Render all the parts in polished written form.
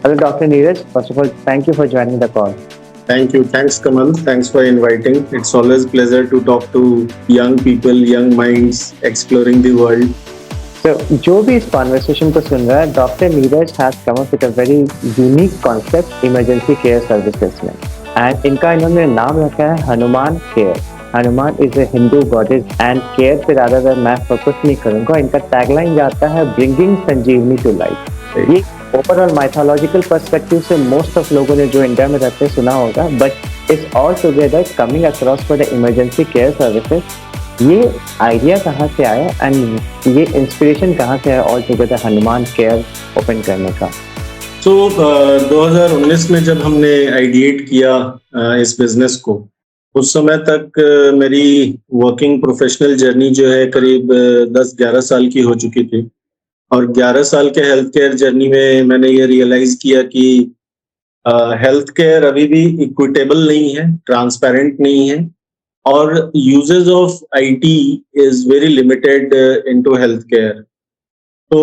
Hello, Dr. Neeraj. First of all, thank you for joining the call. Thank you. Thanks, Kamal. Thanks for inviting. It's always pleasure to talk to young people, young minds exploring the world. So, जो भी इस conversation को सुन रहा है, doctor Neeraj has come up with a very unique concept emergency care services में, and इनका इन्होंने नाम रखा है Hanuman care. Hanuman is a Hindu goddess and care पे ज्यादा मैं फोकस नहीं करूंगा. इनका टैगलाइन जाता है ब्रिंगिंग संजीवनी टू लाइफ. ये ओवरऑल माइथोलॉजिकल पर्सपेक्टिव से मोस्ट ऑफ लोगों ने जो इंडिया में रहते सुना होगा, but it's all together coming across for the emergency care services. ये आइडिया कहाँ से आया एंड ये इंस्पिरेशन कहाँ से आया all together Hanuman care open करने का? तो 2019 में जब हमने आइडिएट किया इस बिजनेस को, उस समय तक मेरी वर्किंग प्रोफेशनल जर्नी जो है करीब 10-11 साल की हो चुकी थी. और 11 साल के हेल्थ केयर जर्नी में मैंने ये रियलाइज किया कि हेल्थ केयर अभी भी इक्विटेबल नहीं है, ट्रांसपेरेंट नहीं है, और uses of IT is very limited into health care. तो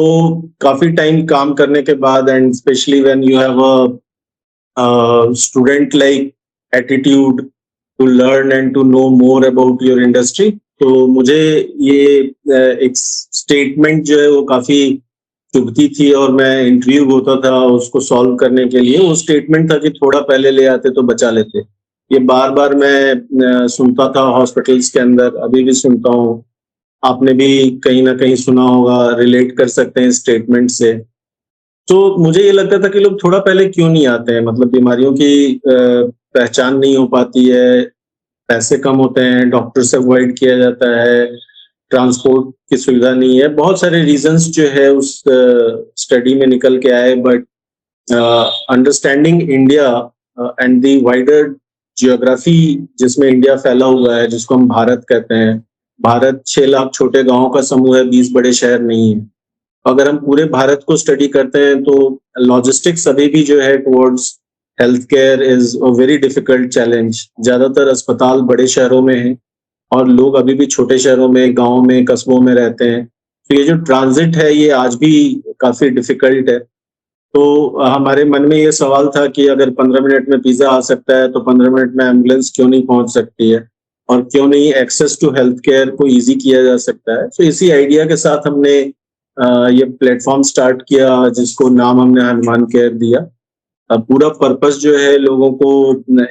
काफी टाइम काम करने के बाद, and specially when you have a student like attitude to learn and to know more about your industry, तो मुझे ये एक स्टेटमेंट जो है वो काफी चुभती थी और मैं इंटरव्यू होता था उसको सॉल्व करने के लिए. वो स्टेटमेंट था कि थोड़ा पहले ले आते तो बचा लेते. ये बार बार मैं सुनता था हॉस्पिटल्स के अंदर, अभी भी सुनता हूँ. आपने भी कहीं ना कहीं सुना होगा, रिलेट कर सकते हैं स्टेटमेंट से. तो मुझे ये लगता था कि लोग थोड़ा पहले क्यों नहीं आते हैं, मतलब बीमारियों की पहचान नहीं हो पाती है, पैसे कम होते हैं, डॉक्टर से अवॉइड किया जाता है, ट्रांसपोर्ट की सुविधा नहीं है, बहुत सारे रीजंस जो है उस स्टडी में निकल के आए. But understanding India and the wider geography जिसमें इंडिया फैला हुआ है, जिसको हम भारत कहते हैं. भारत 6 लाख छोटे गांवों का समूह है, 20 बड़े शहर नहीं है. अगर हम पूरे भारत को स्टडी करते हैं तो लॉजिस्टिक्स अभी भी जो है towards health care is a very difficult challenge. ज्यादातर अस्पताल बड़े शहरों में हैं और लोग अभी भी छोटे शहरों में, गाँव में, कस्बों में रहते हैं. तो ये जो ट्रांजिट है ये आज भी काफी डिफिकल्ट है. तो हमारे मन में ये सवाल था कि अगर 15 मिनट में पिज्जा आ सकता है तो 15 मिनट में एम्बुलेंस क्यों नहीं पहुंच सकती है, और क्यों नहीं एक्सेस टू हेल्थ केयर को इजी किया जा सकता है. तो इसी आइडिया के साथ हमने ये प्लेटफॉर्म स्टार्ट किया जिसको नाम हमने हनुमान केयर दिया. पूरा पर्पस जो है लोगों को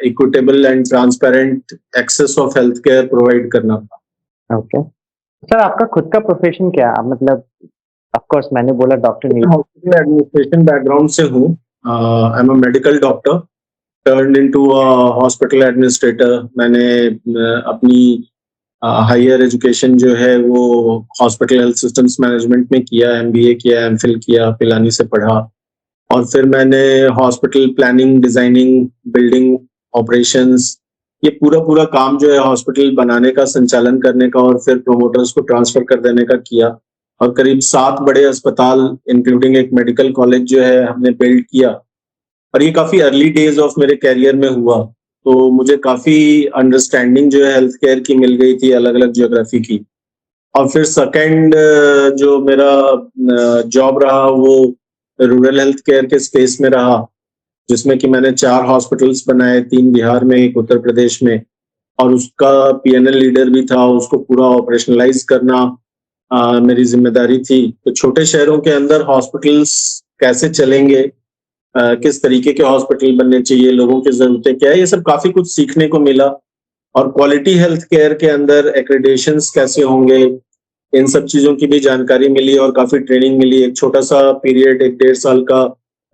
equitable and transparent access of health care provide करना था. ओके सर, आपका खुद का प्रोफेशन क्या है? मतलब ऑफ कोर्स मैंने बोला डॉक्टर नहीं. हॉस्पिटल एडमिनिस्ट्रेशन बैकग्राउंड से हूँ. I am a medical doctor turned into a hospital administrator. मैंने अपनी हायर एजुकेशन जो है वो हॉस्पिटल हेल्थ सिस्टम्स मैनेजमेंट में किया, एमबीए किया, एमफिल किया, पिलानी से पढ़ा. और फिर मैंने hospital planning, designing, building, operations, ये पूरा काम जो है हॉस्पिटल बनाने का, संचालन करने का और फिर प्रोमोटर्स को ट्रांसफर कर देने का किया. और करीब 7 बड़े अस्पताल इंक्लूडिंग एक मेडिकल कॉलेज जो है हमने बिल्ड किया. और ये काफी अर्ली डेज ऑफ मेरे कैरियर में हुआ, तो मुझे काफी अंडरस्टैंडिंग जो है हेल्थ केयर की मिल गई थी, अलग अलग जियोग्राफी की. और फिर सेकंड जो मेरा जॉब रहा वो रूरल हेल्थ केयर के स्पेस में रहा, जिसमें कि मैंने 4 हॉस्पिटल्स बनाए, 3 बिहार में, 1 उत्तर प्रदेश में. और उसका पीएनएल लीडर भी था. उसको पूरा ऑपरेशनलाइज करना मेरी जिम्मेदारी थी. तो छोटे शहरों के अंदर हॉस्पिटल्स कैसे चलेंगे, किस तरीके के हॉस्पिटल बनने चाहिए, लोगों की जरूरतें क्या है, ये सब काफी कुछ सीखने को मिला. और क्वालिटी हेल्थ केयर के अंदर एक्रेडिटेशंस कैसे होंगे, इन सब चीजों की भी जानकारी मिली और काफी ट्रेनिंग मिली. एक छोटा सा पीरियड, 1-1.5 साल का,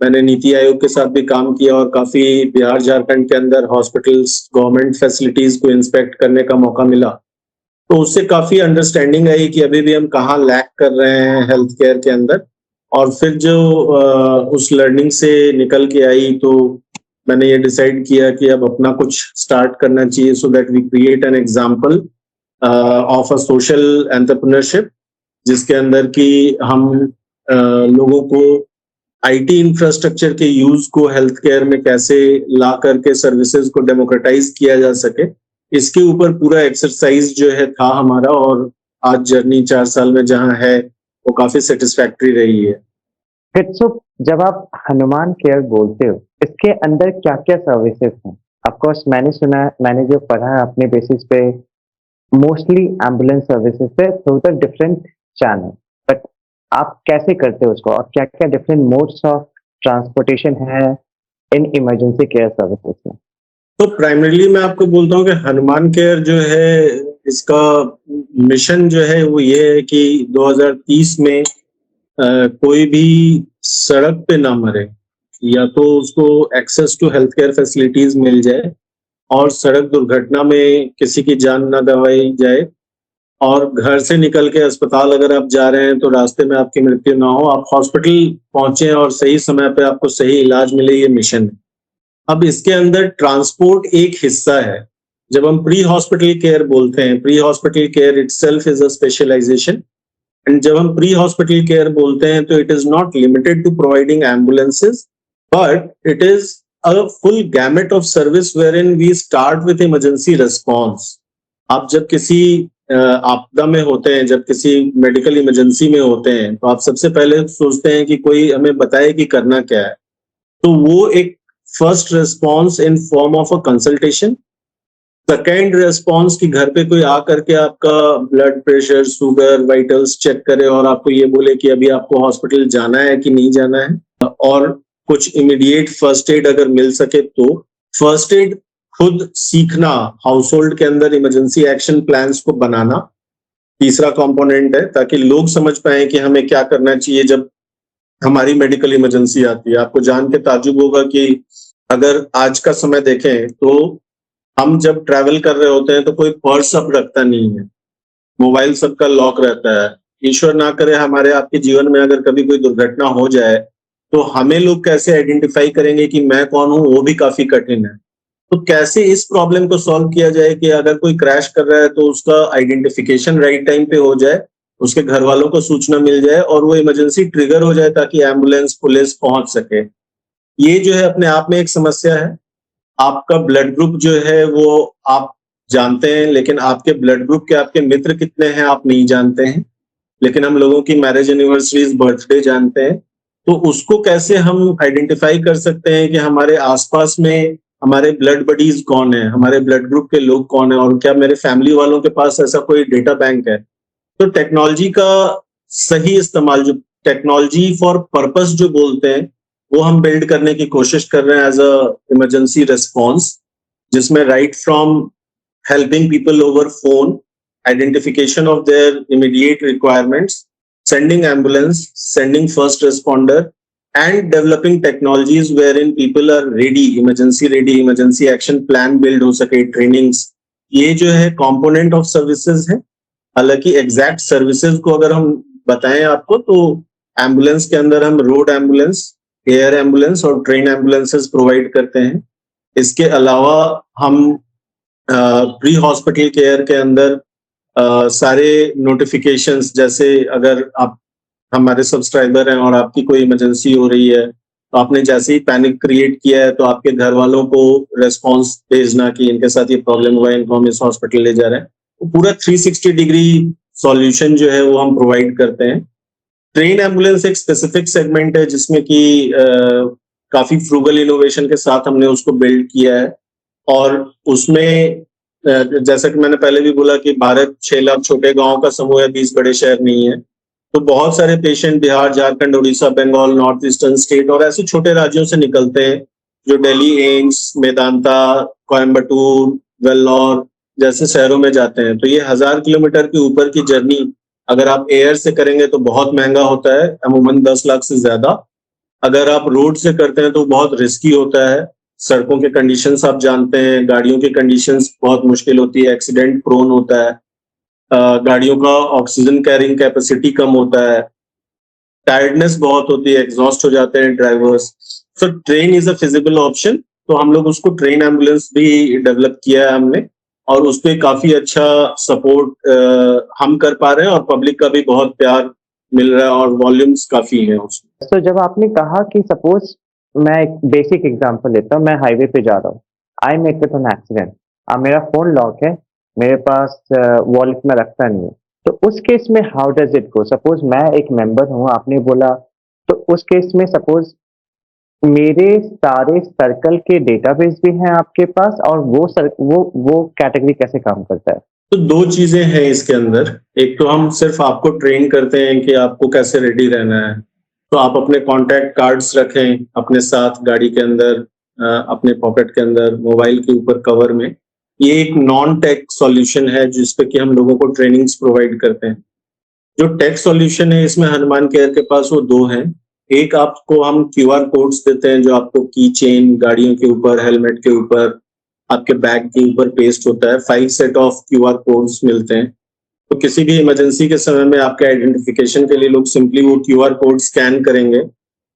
मैंने नीति आयोग के साथ भी काम किया और काफी बिहार, झारखंड के अंदर हॉस्पिटल्स, गवर्नमेंट फैसिलिटीज को इंस्पेक्ट करने का मौका मिला. तो उससे काफी अंडरस्टैंडिंग आई कि अभी भी हम कहाँ लैक कर रहे हैं हेल्थ केयर के अंदर. और फिर जो उस लर्निंग से निकल के आई, तो मैंने ये डिसाइड किया कि अब अपना कुछ स्टार्ट करना चाहिए, so that we create an example of a social entrepreneurship, जिसके अंदर कि हम लोगों को आईटी इंफ्रास्ट्रक्चर के यूज को हेल्थ केयर में कैसे ला करके सर्विसेज को डेमोक्रेटाइज किया जा सके, इसके ऊपर पूरा एक्सरसाइज जो है था हमारा. और आज जर्नी 4 साल में जहाँ है वो काफी सेटिस्फैक्टरी रही है. सो जब आप हनुमान केयर बोलते हो, इसके अंदर क्या-क्या सर्विसेज़ हैं? ऑफ कोर्स मैंने सुना है, मैंने जो पढ़ा है अपने बेसिस पे मोस्टली एम्बुलेंस सर्विसेज़ है through the different channel. But आप कैसे करते हो उसको और क्या-क्या डिफरेंट मोड्स ऑफ ट्रांसपोर्टेशन है इन इमरजेंसी केयर सर्विसेज़ में? तो प्राइमरीली मैं आपको बोलता हूँ कि हनुमान केयर जो है, इसका मिशन जो है वो ये है कि 2030 में कोई भी सड़क पे ना मरे, या तो उसको access to health care facilities मिल जाए और सड़क दुर्घटना में किसी की जान ना गंवाई जाए, और घर से निकल के अस्पताल अगर आप जा रहे हैं तो रास्ते में आपकी मृत्यु ना हो, आप हॉस्पिटल पहुंचे और सही समय पे आपको सही इलाज मिले, ये मिशन है। अब इसके अंदर ट्रांसपोर्ट एक हिस्सा है। जब हम प्री हॉस्पिटल केयर बोलते हैं, pre hospital care itself is a specialization. And जब हम प्री हॉस्पिटल केयर बोलते हैं तो it is not limited to providing ambulances, but it is a full gamut of service where in we start with emergency response. आप जब किसी आपदा में होते हैं, जब किसी मेडिकल इमरजेंसी में होते हैं, तो आप सबसे पहले सोचते हैं कि कोई हमें बताए कि करना क्या है। तो वो एक first response in form of a consultation, second response कि घर पे कोई आ करके आपका blood pressure, sugar, vitals check करे और आपको ये बोले कि अभी आपको हॉस्पिटल जाना है कि नहीं जाना है, और कुछ इमीडिएट फर्स्ट एड अगर मिल सके तो। फर्स्ट एड खुद सीखना, हाउस होल्ड के अंदर इमरजेंसी एक्शन प्लान्स को बनाना तीसरा कंपोनेंट है, ताकि लोग समझ पाए कि हमें क्या करना चाहिए जब हमारी मेडिकल इमरजेंसी आती है। आपको जान के ताज्जुब होगा कि अगर आज का समय देखें तो हम जब ट्रैवल कर रहे होते हैं तो कोई पर्स अब रखता नहीं है, मोबाइल सबका लॉक रहता है। ईश्वर ना करे हमारे आपके जीवन में अगर कभी कोई दुर्घटना हो जाए तो हमें लोग कैसे आइडेंटिफाई करेंगे कि मैं कौन हूं, वो भी काफी कठिन है। तो कैसे इस प्रॉब्लम को सॉल्व किया जाए कि अगर कोई क्रैश कर रहा है तो उसका आइडेंटिफिकेशन राइट टाइम पे हो जाए, उसके घर वालों को सूचना मिल जाए और वो इमरजेंसी ट्रिगर हो जाए ताकि एम्बुलेंस, पुलिस पहुंच सके। ये जो है अपने आप में एक समस्या है। आपका ब्लड ग्रुप जो है वो आप जानते हैं, लेकिन आपके ब्लड ग्रुप के आपके मित्र कितने हैं आप नहीं जानते हैं। लेकिन हम लोगों की मैरिज एनिवर्सरीज, बर्थडे जानते हैं। तो उसको कैसे हम आइडेंटिफाई कर सकते हैं कि हमारे आसपास में हमारे ब्लड बडीज कौन है, हमारे ब्लड ग्रुप के लोग कौन है, और क्या मेरे फैमिली वालों के पास ऐसा कोई डेटा बैंक है। तो टेक्नोलॉजी का सही इस्तेमाल, जो टेक्नोलॉजी फॉर पर्पस जो बोलते हैं, वो हम बिल्ड करने की कोशिश कर रहे हैं एज अ इमरजेंसी रिस्पॉन्स, जिसमें right from helping people over phone, identification of their immediate requirements, sending ambulance, sending first responder, and developing technologies wherein people are ready, emergency action plan build हो सके, trainings। ये जो है component of services है। हालांकि exact services को अगर हम बताएं आपको तो एम्बुलेंस के अंदर हम रोड एम्बुलेंस, एयर एम्बुलेंस और ट्रेन एम्बुलेंसेस प्रोवाइड करते हैं। इसके अलावा हम प्री हॉस्पिटल केयर के अंदर सारे नोटिफिकेशंस, जैसे अगर आप हमारे सब्सक्राइबर हैं और आपकी कोई इमरजेंसी हो रही है तो आपने जैसे ही पैनिक क्रिएट किया है तो आपके घर वालों को रेस्पॉन्स भेजना कि इनके साथ ये प्रॉब्लम हुआ है, इनको हम इस हॉस्पिटल ले जा रहे हैं। तो पूरा 360 डिग्री सॉल्यूशन जो है वो हम प्रोवाइड करते हैं। ट्रेन एम्बुलेंस एक स्पेसिफिक सेगमेंट है जिसमें कि काफी फ्रूगल इनोवेशन के साथ हमने उसको बिल्ड किया है। और उसमें जैसा कि मैंने पहले भी बोला कि भारत 6 लाख छोटे गांव का समूह है, 20 बड़े शहर नहीं है। तो बहुत सारे patient Bihar, Jharkhand, Orissa, Bengal, north eastern state और ऐसे छोटे राज्यों से निकलते हैं, जो दिल्ली एम्स, मेदांता, कोयम्बटूर, वेल्लोर जैसे शहरों में जाते हैं। तो ये 1000 किलोमीटर के ऊपर की जर्नी अगर आप एयर से करेंगे तो बहुत महंगा होता है, अमूमन 10 लाख से ज्यादा। अगर आप रोड से करते हैं तो बहुत रिस्की होता है। सड़कों के कंडीशंस आप जानते हैं, गाड़ियों की कंडीशंस बहुत मुश्किल होती है, एक्सीडेंट प्रोन होता है, गाड़ियों का ऑक्सीजन कैरिंग कैपेसिटी कम होता है, टायर्डनेस बहुत होती है, एग्जॉस्ट हो जाते हैं drivers. So train is a feasible option. तो हम लोग उसको ट्रेन एम्बुलेंस भी डेवलप किया है हमने, और उस पर काफी अच्छा सपोर्ट हम कर पा रहे हैं और पब्लिक का भी बहुत प्यार मिल रहा है और वॉल्यूम्स काफी है उसमें। तो जब आपने कहा कि सपोज मैं एक बेसिक एग्जांपल लेता हूँ, मैं हाईवे पे जा रहा हूँ, I met with an accident, अब मेरा फोन लॉक है, मेरे पास वॉलेट में रखता नहीं है, तो उस केस में how does it go? Suppose मैं एक मेंबर हूँ, आपने बोला तो उस केस में सपोज मेरे सारे सर्कल के डेटाबेस भी हैं आपके पास, और वो कैटेगरी कैसे काम करता है? तो 2 चीज़ें हैं इसके अंदर। एक तो हम सिर्फ़ आपको ट्रेन करते हैं कि आपको कैसे रेडी रहना है। तो आप अपने कॉन्टैक्ट कार्ड्स रखें अपने साथ गाड़ी के अंदर, अपने पॉकेट के अंदर, मोबाइल के ऊपर कवर में। ये एक नॉन टेक सॉल्यूशन है जिस पे कि हम लोगों को ट्रेनिंग्स प्रोवाइड करते हैं। जो टेक सॉल्यूशन है इसमें हनुमान केयर के पास वो 2 हैं। एक आपको हम क्यूआर कोड्स देते हैं जो आपको की चेन, गाड़ियों के ऊपर, हेलमेट के ऊपर, आपके बैग के ऊपर पेस्ट होता है। 5 सेट ऑफ क्यूआर कोड्स मिलते हैं। तो किसी भी इमरजेंसी के समय में आपके आइडेंटिफिकेशन के लिए लोग सिंपली वो क्यूआर कोड स्कैन करेंगे।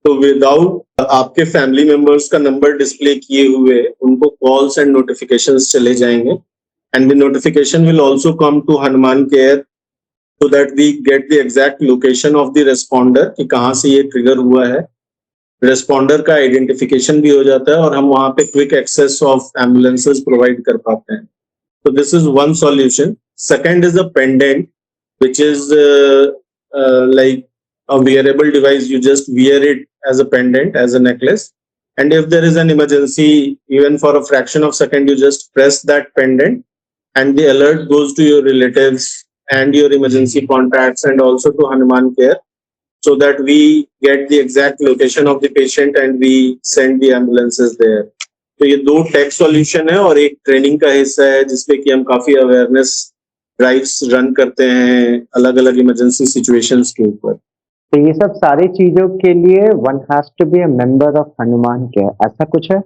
तो विदाउट आपके फैमिली मेंबर्स का नंबर डिस्प्ले किए हुए उनको कॉल्स एंड नोटिफिकेशंस चले जाएंगे, and the notification will also come to Hanuman care so that we get the exact location of the responder कि कहाँ से ये ट्रिगर हुआ है। रेस्पॉन्डर का आइडेंटिफिकेशन भी हो जाता है और हम वहाँ पे quick access of ambulances provide कर पाते हैं। तो this is one solution. Second is a pendant which is like a wearable device. You just wear it as a pendant, as a necklace, and if there is an emergency, even for a fraction of second, you just press that pendant and the alert goes to your relatives and your emergency contacts and also to Hanuman Care, so that we get the exact location of the patient and we send the ambulances there. तो ये 2 take solution है और एक training का हिस्सा है जिसपे कि हम काफी अवेयरनेस ड्राइव्स रन करते हैं अलग अलग इमरजेंसी सिचुएशंस के ऊपर। तो ये सब सारी चीजों के लिए one has to be a member of Hanuman care, ऐसा कुछ है?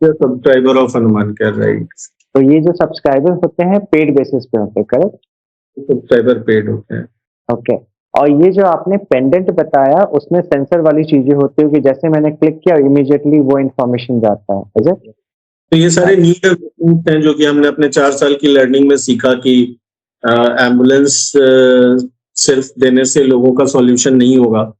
Subscriber of Hanuman care, right. तो ये जो सब्सक्राइबर होते हैं पेड बेसिस पे होते हैं, करेक्ट? सब्सक्राइबर पेड होते हैं। ओके। और ये जो आपने पेंडेंट बताया उसमें सेंसर वाली चीजें होती है कि जैसे मैंने क्लिक किया इमीडिएटली वो इन्फॉर्मेशन जाता है, is it? तो ये सारे न्यू डेवलपमेंट हैं जो कि हमने अपने 4 साल की लर्निंग में सीखा कि एम्बुलेंस सिर्फ देने से लोगों का सॉल्यूशन नहीं होगा।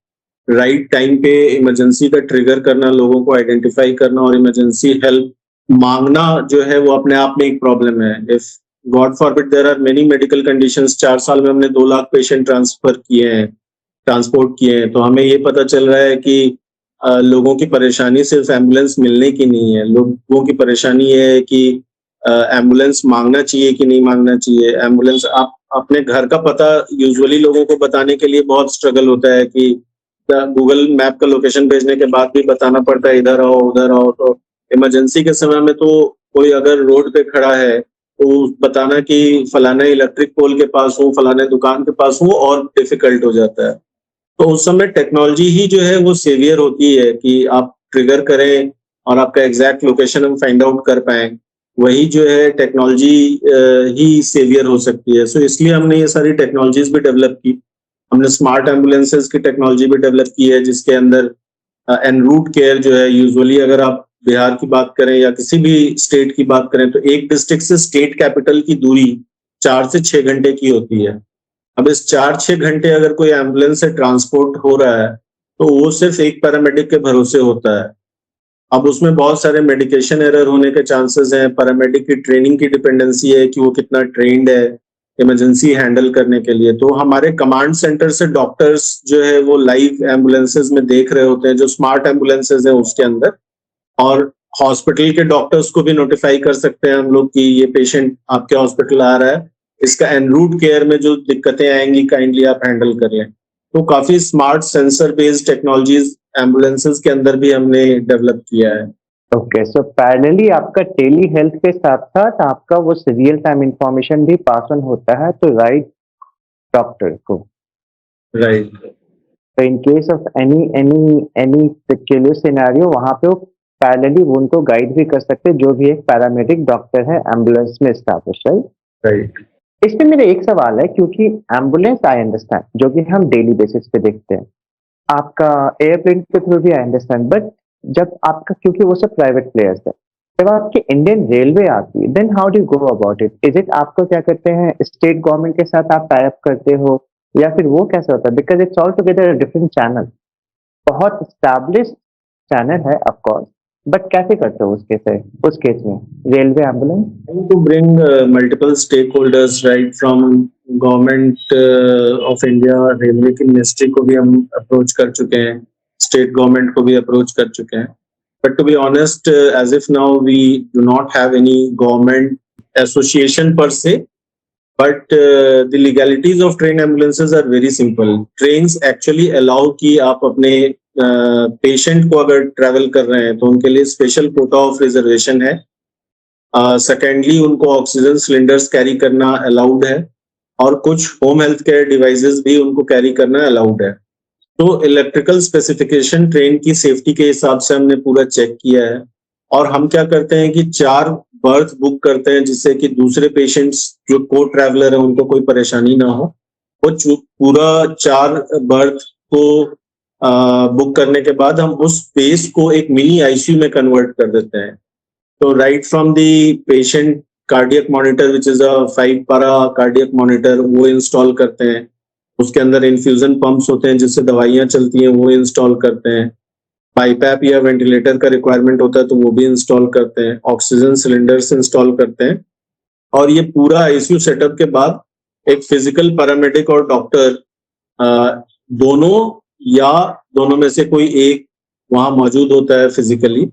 राइट टाइम पे इमरजेंसी का ट्रिगर करना, लोगों को आइडेंटिफाई करना और इमरजेंसी हेल्प मांगना जो है वो अपने आप में एक प्रॉब्लम है। If god forbid there are many medical conditions, 4 साल में हमने 2 लाख पेशेंट ट्रांसपोर्ट किए हैं। तो हमें ये पता चल रहा है कि लोगों की परेशानी सिर्फ एम्बुलेंस मिलने की नहीं है, लोगों की परेशानी ये है कि एम्बुलेंस मांगना चाहिए कि नहीं मांगना चाहिए। एम्बुलेंस आप अपने घर का पता यूजुअली लोगों को बताने के लिए बहुत स्ट्रगल होता है कि गूगल मैप का लोकेशन भेजने के बाद भी बताना पड़ता है इधर आओ उधर आओ। तो इमरजेंसी के समय में तो कोई अगर रोड पे खड़ा है तो बताना कि फलाने इलेक्ट्रिक पोल के पास हूँ, फलाने दुकान के पास हूँ, और डिफिकल्ट हो जाता है। तो उस समय टेक्नोलॉजी ही जो है वो सेवियर होती है कि आप ट्रिगर करें और आपका एग्जैक्ट लोकेशन हम फाइंड आउट कर पाए। वही जो है टेक्नोलॉजी ही सेवियर हो सकती है। सो इसलिए हमने ये सारी टेक्नोलॉजीज भी डेवलप की। हमने स्मार्ट एम्बुलेंसेज की टेक्नोलॉजी भी डेवलप की है जिसके अंदर एन रूट केयर जो है, यूजुअली अगर आप बिहार की बात करें या किसी भी स्टेट की बात करें तो एक डिस्ट्रिक्ट से स्टेट कैपिटल की दूरी 4 से 6 घंटे की होती है। अब इस 4-6 घंटे अगर कोई एम्बुलेंस से ट्रांसपोर्ट हो रहा है तो वो सिर्फ एक पैरामेडिक के भरोसे होता है। अब उसमें बहुत सारे मेडिकेशन एरर होने के चांसेस हैं। पैरामेडिक की ट्रेनिंग की डिपेंडेंसी है कि वो कितना ट्रेन्ड है इमरजेंसी हैंडल करने के लिए। तो हमारे कमांड सेंटर से डॉक्टर्स जो है वो लाइव एम्बुलेंसेज में देख रहे होते हैं, जो स्मार्ट एम्बुलेंसेज हैं उसके अंदर, और हॉस्पिटल के डॉक्टर्स को भी नोटिफाई कर सकते हैं हम लोग कि ये पेशेंट आपके हॉस्पिटल आ रहा है, इसका एन रूट केयर में जो दिक्कतें आएंगी काइंडली आप हैंडल कर लें। तो काफी smart sensor based technologies ambulances के अंदर भी हमने डेवलप किया है। ओके, सो पैरेलली आपका टेली हेल्थ के साथ साथ आपका वो रियल टाइम इंफॉर्मेशन भी पास ऑन होता है तो राइट डॉक्टर को, राइट। तो in case of any peculiar scenario वहां पे वो पैरेलली उनको गाइड भी कर सकते हैं, जो भी एक पैरामेडिक डॉक्टर है एम्बुलेंस में स्टैब्लिश, राइट। इसमें मेरा एक सवाल है, क्योंकि एम्बुलेंस आई अंडरस्टैंड जो कि हम डेली बेसिस पे देखते हैं, आपका एयरप्लेन के थ्रू भी आई अंडरस्टैंड, बट जब आपका, क्योंकि वो सब प्राइवेट प्लेयर्स है, जब आपकी इंडियन रेलवे आती है then how do go about it? Is it आपको क्या करते हैं स्टेट गवर्नमेंट के साथ आप टाई अप करते हो या फिर वो कैसे होता है? Because it's all together different channel, बहुत स्टैब्लिश्ड चैनल है ऑफ कोर्स, बट कैसे करते हो उस केस में railway ambulance? To bring multiple stakeholders right from government of India, railway की मिनिस्ट्री को भी हम अप्रोच कर चुके हैं, स्टेट गवर्नमेंट को भी अप्रोच कर चुके हैं. But to be honest, as if now we do not have any government association per se, but the legalities of train ambulances are very simple. Trains actually allow कि आप अपने patient को अगर ट्रैवल कर रहे हैं तो उनके लिए स्पेशल कोटा ऑफ रिजर्वेशन है. सेकेंडली उनको ऑक्सीजन सिलेंडर्स कैरी करना अलाउड है और कुछ होम हेल्थ केयर डिवाइसेस भी उनको कैरी करना अलाउड है. तो इलेक्ट्रिकल स्पेसिफिकेशन ट्रेन की सेफ्टी के हिसाब से हमने पूरा चेक किया है और हम क्या करते हैं कि 4 बर्थ बुक करते हैं जिससे कि दूसरे पेशेंट्स जो को ट्रैवलर है उनको कोई परेशानी ना हो. वो पूरा 4 बर्थ को बुक करने के बाद हम उस स्पेस को एक मिनी आईसीयू में कन्वर्ट कर देते हैं. तो right from the patient cardiac monitor which is a 5 पारा कार्डियक मॉनिटर वो इंस्टॉल करते हैं. उसके अंदर इन्फ्यूजन पंप्स होते हैं जिससे दवाइयां चलती हैं वो इंस्टॉल करते हैं. बाईपैप या वेंटिलेटर का रिक्वायरमेंट होता है तो वो भी इंस्टॉल करते हैं. ऑक्सीजन सिलेंडर्स इंस्टॉल करते हैं और ये पूरा आईसीयू सेटअप के बाद एक फिजिकल पैरामेडिक और डॉक्टर दोनों या दोनों में से कोई एक वहां मौजूद होता है फिजिकली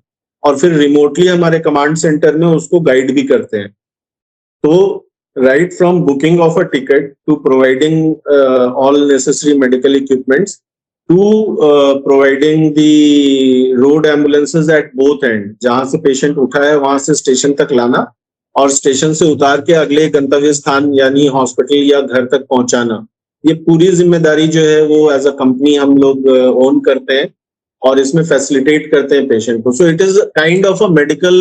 और फिर रिमोटली हमारे कमांड सेंटर में उसको गाइड भी करते हैं. तो right from booking of a ticket to providing all necessary medical equipments to providing the road ambulances at both end. जहां से पेशेंट उठा है वहां से स्टेशन तक लाना और स्टेशन से उतार के अगले गंतव्य स्थान यानी हॉस्पिटल या घर तक पहुंचाना. ये पूरी जिम्मेदारी जो है वो एज अ कंपनी हम लोग ओन करते हैं और इसमें फैसिलिटेट करते हैं पेशेंट को. So it is kind of a medical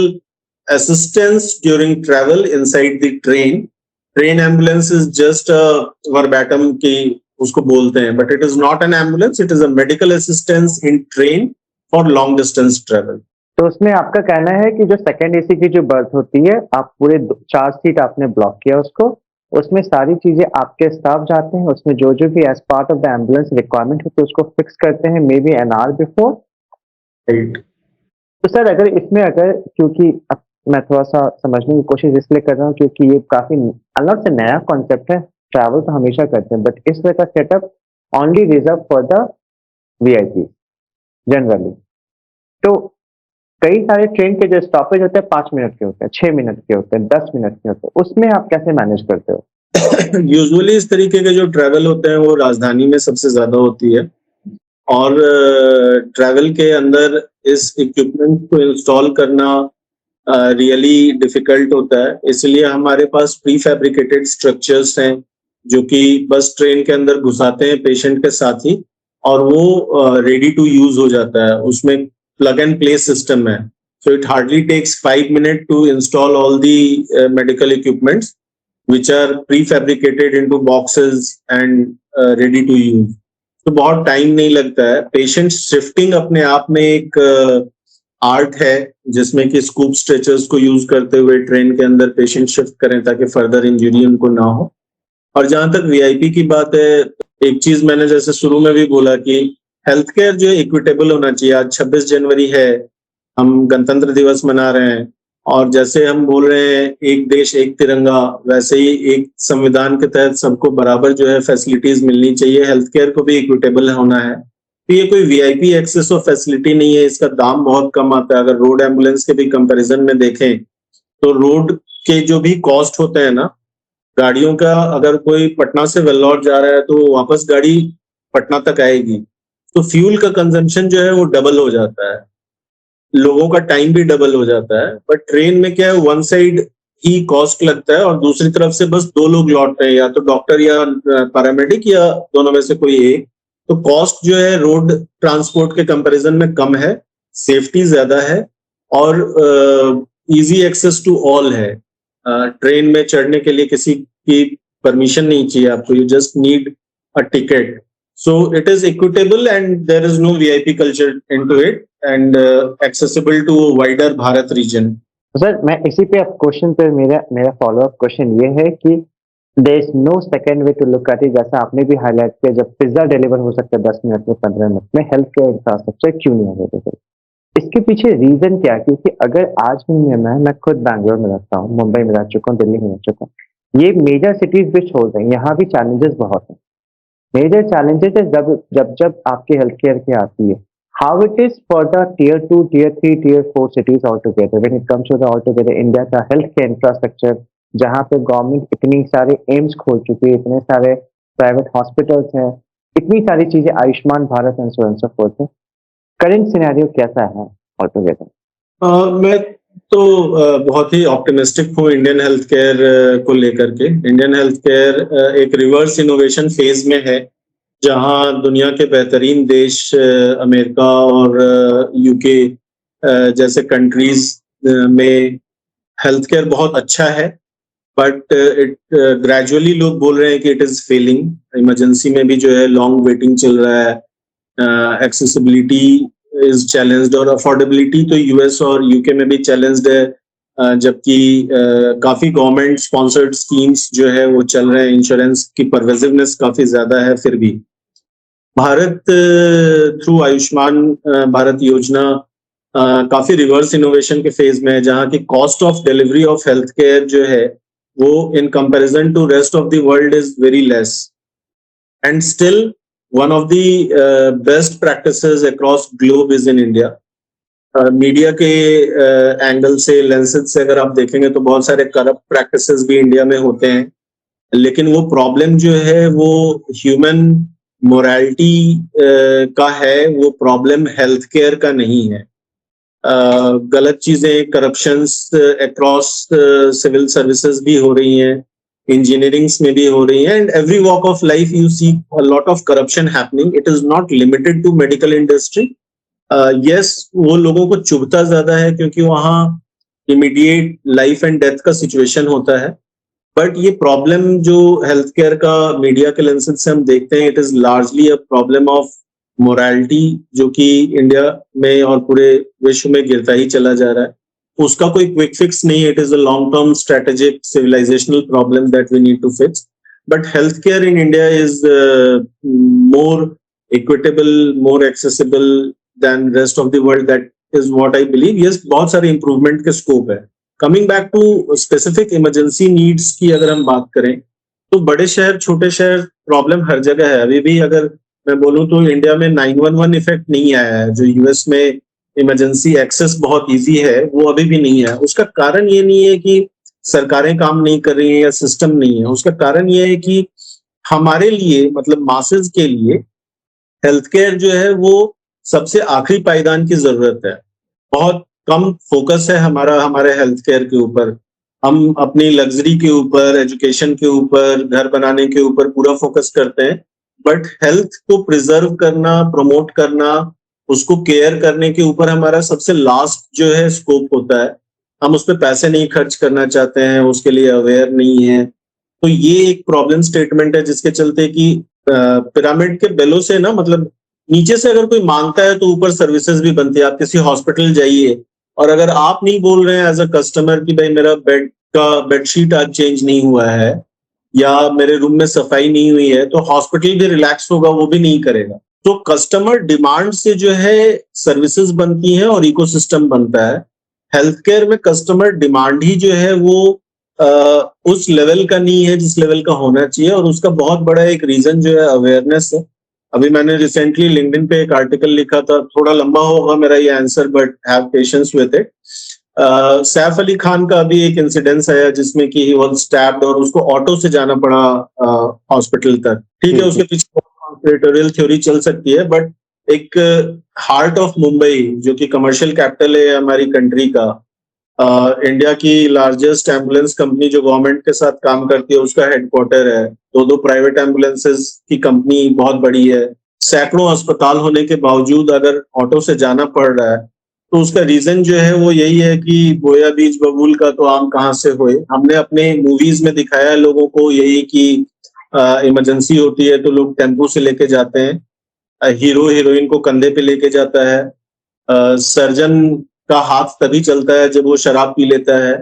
assistance during travel inside the train. Train ambulance is just verbatim की उसको बोलते हैं but it is not an ambulance, it is a medical assistance in train for long distance travel. तो उसमें आपका कहना है कि जो सेकंड एसी की जो बर्थ होती है आप पूरे 4 सीट आपने ब्लॉक किया उसको, उसमें सारी चीजें आपके स्टाफ जाते हैं, उसमें जो जो भी as part of the ambulance requirement होती है उसको फिक्स करते हैं maybe an hour before. तो सर अगर क्योंकि मैं थोड़ा सा समझने की कोशिश इसलिए कर रहा हूँ क्योंकि ये काफी अलग से नया कॉन्सेप्ट है. ट्रैवल तो हमेशा करते हैं बट इस तरह का setup only reserve for the VIP generally. तो कई सारे ट्रेन के जो स्टॉपेज होते हैं 5 मिनट के होते हैं, 6 मिनट के होते हैं, 10 मिनट के होते हैं, उसमें आप कैसे मैनेज करते हो? यूजुअली इस तरीके के जो ट्रैवल होते हैं वो राजधानी में सबसे ज्यादा होती है और ट्रैवल के अंदर इस इक्विपमेंट को इंस्टॉल करना रियली डिफिकल्ट होता है. इसलिए हमारे पास प्री फैब्रिकेटेड स्ट्रक्चर्स हैं जो कि बस ट्रेन के अंदर घुसाते हैं पेशेंट के साथ ही और वो रेडी टू यूज हो जाता है. उसमें प्लग एंड प्ले सिस्टम है. So it hardly takes 5 minute to install all the medical equipments which are prefabricated into boxes and ready to use. तो बहुत टाइम नहीं लगता है. पेशेंट शिफ्टिंग अपने आप में एक आर्ट है जिसमें कि स्कूप स्ट्रेचर्स को यूज करते हुए ट्रेन के अंदर पेशेंट शिफ्ट करें ताकि फर्दर इंजरी उनको ना हो. और जहां तक वीआईपी की बात है, एक चीज मैंने जैसे शुरू में भी बोला कि हेल्थ केयर जो इक्विटेबल होना चाहिए. आज 26 जनवरी है, हम गणतंत्र दिवस मना रहे हैं और जैसे हम बोल रहे हैं एक देश एक तिरंगा, वैसे ही एक संविधान के तहत सबको बराबर जो है फैसिलिटीज मिलनी चाहिए. हेल्थ केयर को भी इक्विटेबल होना है. तो ये कोई वीआईपी एक्सेस ऑफ फैसिलिटी नहीं है. इसका दाम बहुत कम आता है. अगर रोड एम्बुलेंस के भी कंपैरिजन में देखें तो रोड के जो भी कॉस्ट होते हैं ना गाड़ियों का, अगर कोई पटना से वेल्लोर जा रहा है तो वापस गाड़ी पटना तक आएगी तो फ्यूल का कंजम्पशन जो है वो डबल हो जाता है, लोगों का टाइम भी डबल हो जाता है. बट ट्रेन में क्या है, वन साइड ही कॉस्ट लगता है और दूसरी तरफ से बस 2 लोग लौट रहे हैं, या तो डॉक्टर या पैरामेडिक या दोनों में से कोई एक. तो कॉस्ट जो है रोड ट्रांसपोर्ट के कंपैरिजन में कम है, सेफ्टी ज्यादा है और इजी एक्सेस टू ऑल है. ट्रेन में चढ़ने के लिए किसी की परमिशन नहीं चाहिए आपको, you just need a ticket. So it is equitable and there is no VIP culture into it and accessible to wider Bharat region. Sir मैं इसी पे अब क्वेश्चन पे मेरा फॉलो अप क्वेश्चन ये है कि there is no second way to look at it. जैसा आपने भी हाईलाइट किया, जब पिज्जा डिलीवर हो सकता है 10 मिनट में, 15 मिनट में, हेल्थ केयर इंफ्रास्ट्रक्चर क्यों नहीं अवेलेबल? इसके पीछे रीजन क्या है? क्योंकि अगर आज भी मैं खुद बैंगलोर में रहता हूँ, मुंबई में रह चुका हूँ, दिल्ली में रह चुका हूँ, ये मेजर सिटीज भी छोड़ दें, यहाँ भी चैलेंजेस बहुत हैं. मेजर चैलेंजेस है जब आपकी हेल्थ केयर की आती है, how it is for the tier 2, tier 3, tier 4 cities altogether when it comes to the altogether India का healthcare infrastructure, जहाँ पे गवर्नमेंट इतनी सारे एम्स खोल चुकी है, इतने सारे प्राइवेट हॉस्पिटल्स हैं, इतनी सारी चीजें Ayushman Bharat and so and so fourth है। करंट सिनेरियो कैसा है altogether? मैं तो बहुत ही ऑप्टिमिस्टिक हूँ इंडियन हेल्थ केयर को लेकर के। इंडियन हेल्थ केयर एक रिवर्स इनोवेशन फेज में है, जहां दुनिया के बेहतरीन देश अमेरिका और यूके जैसे कंट्रीज में हेल्थ केयर बहुत अच्छा है, बट इट ग्रेजुअली लोग बोल रहे हैं कि इट इज फेलिंग। इमरजेंसी में भी जो है लॉन्ग वेटिंग चल रहा है, एक्सेसिबिलिटी इज चैलेंज्ड और अफोर्डेबिलिटी तो यूएस और यूके में भी चैलेंज्ड है, जबकि काफी गवर्नमेंट स्पॉन्सर्ड स्कीम्स जो है वो चल रहे हैं, इंश्योरेंस की परवेसिवनेस काफी ज्यादा है। फिर भी भारत थ्रू आयुष्मान भारत योजना काफी रिवर्स इनोवेशन के फेज में है, जहां की cost of delivery of health care जो है वो in comparison to rest of the world is very less, and still one of the best practices across globe is in India. Media के angle से, lenses से अगर आप देखेंगे तो बहुत सारे करप्ट प्रैक्टिसेस भी इंडिया में होते हैं, लेकिन वो प्रॉब्लम जो है वो ह्यूमन मोरालिटी का है, वो प्रॉब्लम हेल्थ केयर का नहीं है। गलत चीजें, करप्शंस अक्रॉस सिविल सर्विसेज भी हो रही हैं, इंजीनियरिंग्स में भी हो रही हैं, and every walk of life you see a lot of corruption happening. It is not limited to medical industry. Yes, वो लोगों को चुभता ज्यादा है क्योंकि वहाँ इमीडिएट लाइफ एंड डेथ का सिचुएशन होता है, बट ये प्रॉब्लम जो हेल्थ केयर का मीडिया के लेंसेज से हम देखते हैं, it is largely a problem of morality, जो कि इंडिया में और पूरे विश्व में गिरता ही चला जा रहा है। उसका कोई क्विक फिक्स नहीं है, it is a long term strategic civilizational problem that we need to fix, but health care in India is more equitable, more accessible than rest of the world, that is what I believe. Yes, बहुत सारे improvement के scope है। Coming back to specific emergency needs की अगर हम बात करें, तो बड़े शहर, छोटे शहर, प्रॉब्लम हर जगह है। अभी भी अगर मैं बोलूं तो इंडिया में 911 इफेक्ट नहीं आया है, जो यूएस में इमरजेंसी एक्सेस बहुत इजी है, वो अभी भी नहीं है। उसका कारण ये नहीं है कि सरकारें काम नहीं कर रही हैं या सिस्टम नहीं है, उसका कारण ये है कि हमारे लिए, मतलब मासेस के लिए हेल्थ केयर जो है वो सबसे आखिरी पायदान की जरूरत है। बहुत कम फोकस है हमारा हमारे हेल्थ केयर के ऊपर। हम अपनी लग्जरी के ऊपर, एजुकेशन के ऊपर, घर बनाने के ऊपर पूरा फोकस करते हैं, बट हेल्थ को प्रिजर्व करना, प्रमोट करना, उसको केयर करने के ऊपर हमारा सबसे लास्ट जो है स्कोप होता है। हम उस पर पैसे नहीं खर्च करना चाहते हैं, उसके लिए अवेयर नहीं है। तो ये एक प्रॉब्लम स्टेटमेंट है, जिसके चलते कि पिरामिड के बेलों से ना, मतलब नीचे से अगर कोई मांगता है तो ऊपर सर्विसेज भी बनती है। आप किसी हॉस्पिटल जाइए और अगर आप नहीं बोल रहे हैं एज अ कस्टमर कि भाई मेरा बेडशीट आज चेंज नहीं हुआ है या मेरे रूम में सफाई नहीं हुई है, तो हॉस्पिटल भी रिलैक्स होगा, वो भी नहीं करेगा। तो कस्टमर डिमांड से जो है सर्विसेज बनती हैं और इकोसिस्टम बनता है। हेल्थ केयर में कस्टमर डिमांड ही जो है वो उस लेवल का नहीं है जिस लेवल का होना चाहिए, और उसका बहुत बड़ा एक रीजन जो है अवेयरनेस है। अभी मैंने रिसेंटली लिंक्डइन पे एक आर्टिकल लिखा था, थोड़ा लंबा होगा मेरा ये answer, but have patience with it. Saif Ali Khan का अभी एक इंसिडेंस आया जिसमें कि ही वाज स्टैब्ड और उसको ऑटो से जाना पड़ा हॉस्पिटल तक। ठीक है, उसके पीछे कॉन्स्पिरेटोरियल थ्योरी चल सकती है, बट एक हार्ट ऑफ मुंबई, जो कि कमर्शियल कैपिटल है हमारी कंट्री का, इंडिया की लार्जेस्ट एम्बुलेंस कंपनी जो गवर्नमेंट के साथ काम करती है, उसका हेडक्वार्टर है। दो प्राइवेट एम्बुलेंसेस की कंपनी बहुत बड़ी है। सैकड़ों अस्पताल होने के बावजूद अगर ऑटो से जाना पड़ रहा है, तो उसका रीजन जो है वो यही है कि बोया बीज बबूल का तो आम कहाँ से होए। हमने अपने मूवीज में दिखाया है लोगों को यही कि इमरजेंसी होती है तो लोग टेम्पो से लेके जाते हैं, हीरो हीरोइन को कंधे पे लेके जाता है, सर्जन का हाथ तभी चलता है जब वो शराब पी लेता है,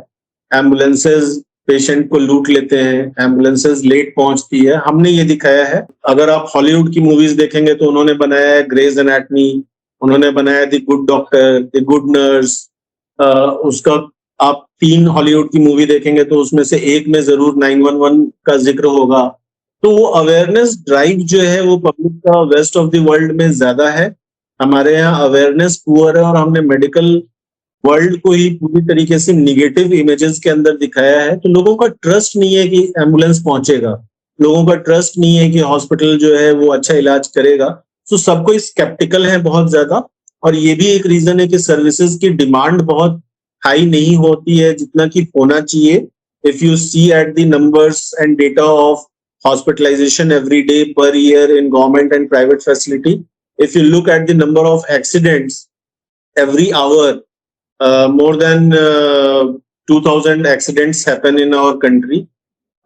एम्बुलेंसेज पेशेंट को लूट लेते हैं, एम्बुलेंसेज लेट पहुंचती है। हमने ये दिखाया है। अगर आप हॉलीवुड की मूवीज देखेंगे तो उन्होंने बनाया है ग्रेज एनाटमी, उन्होंने बनाया the good doctor, the good nurse. उसका आप 3 हॉलीवुड की मूवी देखेंगे तो उसमें से एक में जरूर 911 का जिक्र होगा। तो वो अवेयरनेस ड्राइव जो है वो पब्लिक का वेस्ट ऑफ द वर्ल्ड में ज्यादा है, हमारे यहाँ अवेयरनेस पुअर है और हमने मेडिकल वर्ल्ड को ही पूरी तरीके से निगेटिव इमेजेस के अंदर दिखाया है। तो लोगों का ट्रस्ट नहीं है कि एम्बुलेंस पहुंचेगा, लोगों का ट्रस्ट नहीं है कि हॉस्पिटल जो है वो अच्छा इलाज करेगा। तो सब कोई स्केप्टिकल है बहुत ज्यादा, और ये भी एक रीजन है कि सर्विसेज की डिमांड बहुत हाई नहीं होती है जितना कि होना चाहिए। If you see at the numbers and data of hospitalization every day per year in government and private facility, if you look at the number of accidents every hour, more than 2000 accidents happen in our country.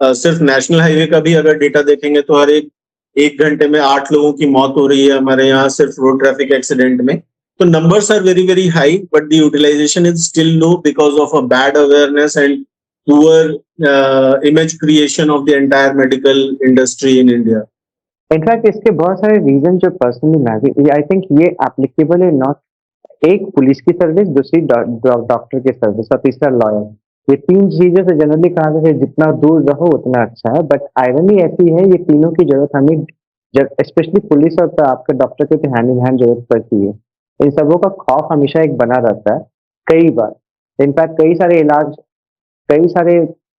सिर्फ national highway का भी अगर data देखेंगे तो हर एक घंटे में 8 लोगों की मौत हो रही है हमारे यहाँ सिर्फ रोड ट्रैफिक एक्सीडेंट में। तो numbers are very very high, but the utilization is still low because of a bad awareness and poor image creation of the entire medical industry in India. In fact इसके बहुत सारे reason जो personally मैं भी I think ये applicable है not एक police की सर्विस, दूसरी डॉक्टर की सर्विस और तीसरा लॉयर। ये तीन चीजें से जनरली कहा जाता है जितना दूर रहो उतना अच्छा है, बट आयरनी ऐसी है ये तीनों की जरूरत हमें स्पेशली पुलिस और आपके डॉक्टर के तो हैंड इन हैंड जरूरत पड़ती है। इन सबों का खौफ हमेशा एक बना रहता है कई बार। इनफैक्ट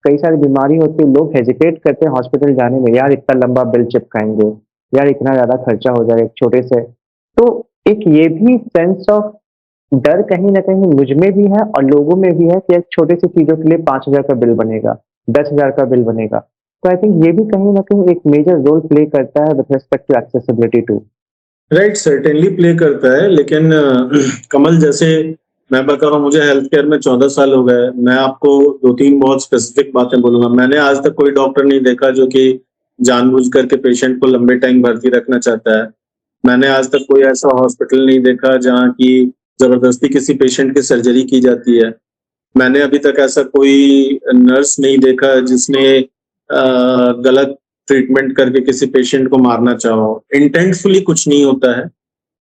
कई सारी बीमारी होती है, लोग हेजिटेट करते हैं हॉस्पिटल जाने में, यार इतना लंबा बिल चिपकाएंगे, यार इतना ज्यादा खर्चा हो जाएगा एक छोटे से। तो एक ये भी सेंस ऑफ डर कहीं ना कहीं मुझ में भी है और लोगों में भी है कि एक छोटी सी चीजों के लिए 5,000 का बिल बनेगा, 10,000 का बिल बनेगा। तो आई थिंक ये भी कहीं ना कहीं एक मेजर रोल प्ले करता है with respect to accessibility too. Right, certainly play करता है, लेकिन कमल जैसे मैं बता रहा हूँ, मुझे हेल्थ केयर में 14 साल हो गए। मैं आपको 2-3 बहुत स्पेसिफिक बातें बोलूंगा। मैंने आज तक कोई डॉक्टर नहीं देखा जो कि जानबूझ करके पेशेंट को लंबे टाइम भर्ती रखना चाहता है। मैंने आज तक कोई ऐसा हॉस्पिटल नहीं देखा जहाँ की जबरदस्ती किसी पेशेंट की सर्जरी की जाती है। मैंने अभी तक ऐसा कोई नर्स नहीं देखा जिसने गलत ट्रीटमेंट करके किसी पेशेंट को मारना चाहो। इंटेंटफुली कुछ नहीं होता है,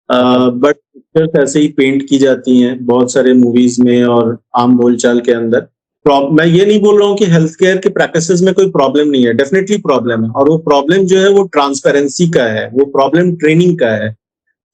बट सिर्फ ऐसे ही पेंट की जाती हैं बहुत सारे मूवीज में और आम बोलचाल के अंदर। मैं ये नहीं बोल रहा हूँ कि हेल्थ केयर के प्रैक्टिसेस में कोई प्रॉब्लम नहीं है, डेफिनेटली प्रॉब्लम है, और वो प्रॉब्लम जो है वो ट्रांसपेरेंसी का है, वो प्रॉब्लम ट्रेनिंग का है।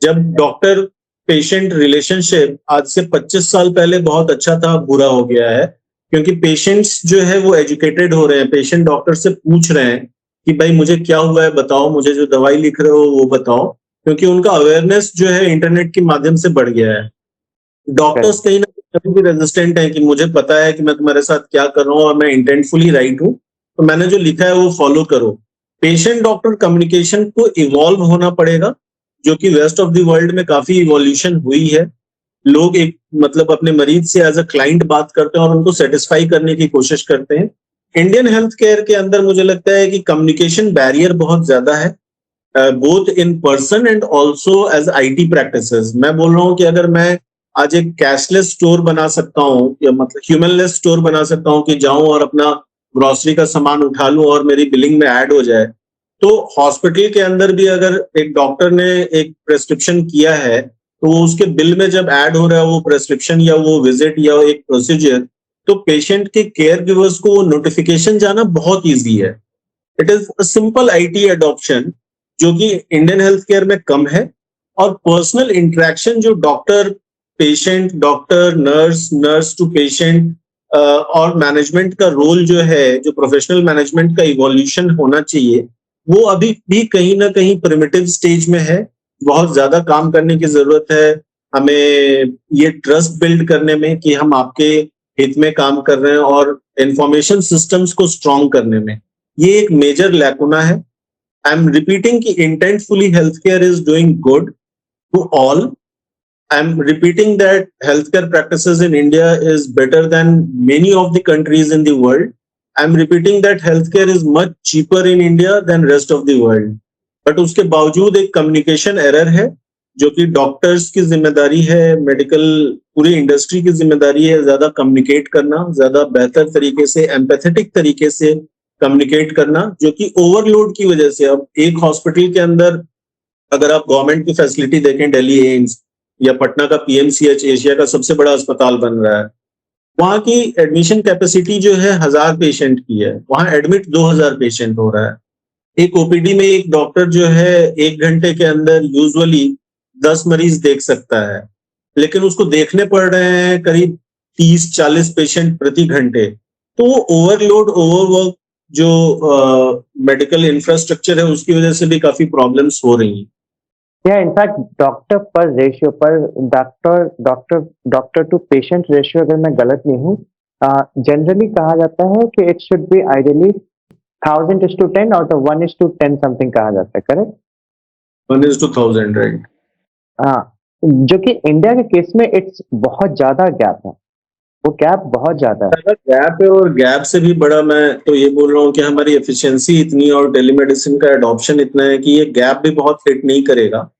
जब डॉक्टर पेशेंट रिलेशनशिप आज से 25 साल पहले बहुत अच्छा था, बुरा हो गया है, क्योंकि पेशेंट्स जो है वो एजुकेटेड हो रहे हैं। पेशेंट डॉक्टर से पूछ रहे हैं कि भाई मुझे क्या हुआ है बताओ, मुझे जो दवाई लिख रहे हो वो बताओ, क्योंकि उनका अवेयरनेस जो है इंटरनेट के माध्यम से बढ़ गया है। डॉक्टर्स कहीं ना कहीं भी रेजिस्टेंट है कि मुझे पता है कि मैं तुम्हारे साथ क्या कर रहा हूँ और मैं इंटेंटफुली राइट हूँ, तो मैंने जो लिखा है वो फॉलो करो। पेशेंट डॉक्टर कम्युनिकेशन को इवॉल्व होना पड़ेगा, जो कि वेस्ट ऑफ द वर्ल्ड में काफी इवोल्यूशन हुई है। लोग एक मतलब अपने मरीज से एज अ क्लाइंट बात करते हैं और उनको सेटिस्फाई करने की कोशिश करते हैं। इंडियन हेल्थ केयर के अंदर मुझे लगता है कि कम्युनिकेशन बैरियर बहुत ज्यादा है, both in person and also as IT practices. मैं बोल रहा हूँ कि अगर मैं आज एक कैशलेस स्टोर बना सकता हूँ या मतलब ह्यूमनलेस स्टोर बना सकता हूँ कि जाऊं और अपना ग्रोसरी का सामान उठा लूं और मेरी बिलिंग में ऐड हो जाए, तो हॉस्पिटल के अंदर भी अगर एक डॉक्टर ने एक प्रेस्क्रिप्शन किया है तो वो उसके बिल में जब ऐड हो रहा है वो प्रेस्क्रिप्शन या वो विजिट या एक प्रोसीजर, तो पेशेंट के केयर गिवर्स को वो नोटिफिकेशन जाना बहुत ईजी है। It is a simple IT adoption जो कि इंडियन हेल्थ केयर में कम है। और पर्सनल इंटरेक्शन जो doctor patient, doctor nurse, nurse to patient और मैनेजमेंट का रोल जो है, जो प्रोफेशनल मैनेजमेंट का इवोल्यूशन होना चाहिए, वो अभी भी कहीं ना कहीं प्रिमिटिव स्टेज में है। बहुत ज्यादा काम करने की जरूरत है हमें ये ट्रस्ट बिल्ड करने में कि हम आपके हित में काम कर रहे हैं, और इंफॉर्मेशन सिस्टम्स को स्ट्रॉन्ग करने में ये एक मेजर लैकुना है। आई एम रिपीटिंग कि intentfully health care is doing good to all. I'm repeating that healthcare practices in India is better than many of the countries in the world. I'm repeating that healthcare is much cheaper in India than rest of the world. But उसके बावजूद एक communication error है, जो कि doctors की जिम्मेदारी है, medical पूरी इंडस्ट्री की जिम्मेदारी है ज्यादा कम्युनिकेट करना, ज्यादा बेहतर तरीके से, एम्पैथेटिक तरीके से कम्युनिकेट करना, जो कि ओवरलोड की वजह से अब एक हॉस्पिटल के अंदर अगर आप गवर्नमेंट की फैसिलिटी देखें, दिल्ली एम्स या पटना का पीएमसीएच एशिया का सबसे बड़ा अस्पताल बन रहा है, वहां की एडमिशन कैपेसिटी जो है 1000 पेशेंट की है, वहां एडमिट 2000 पेशेंट हो रहा है। एक ओपीडी में एक डॉक्टर जो है 1 घंटे के अंदर यूजुअली 10 मरीज देख सकता है, लेकिन उसको देखने पड़ रहे हैं करीब 30-40 पेशेंट प्रति घंटे। तो वो ओवरलोड, ओवरवर्क जो मेडिकल इंफ्रास्ट्रक्चर है उसकी वजह से भी काफी प्रॉब्लम्स हो रही हैं। या इनफैक्ट डॉक्टर पर रेशियो पर डॉक्टर टू पेशेंट रेशियो, अगर मैं गलत नहीं हूँ, जनरली कहा जाता है कि इट शुड बी आइडियली 1000:10 और 1:10 समथिंग कहा जाता है, करेक्ट? 1:1000, राइट। हाँ, जो कि इंडिया के केस में इट्स बहुत ज्यादा गैप है, वो गैप बहुत ज्यादा है। गैप है, और गैप से भी बड़ा मैं तो ये बोल रहा हूँ कि हमारी एफिशिएंसी इतनी और टेलीमेडिसिन का एडॉप्शन इतना है कि ये गैप भी बहुत हिट नहीं करेगा।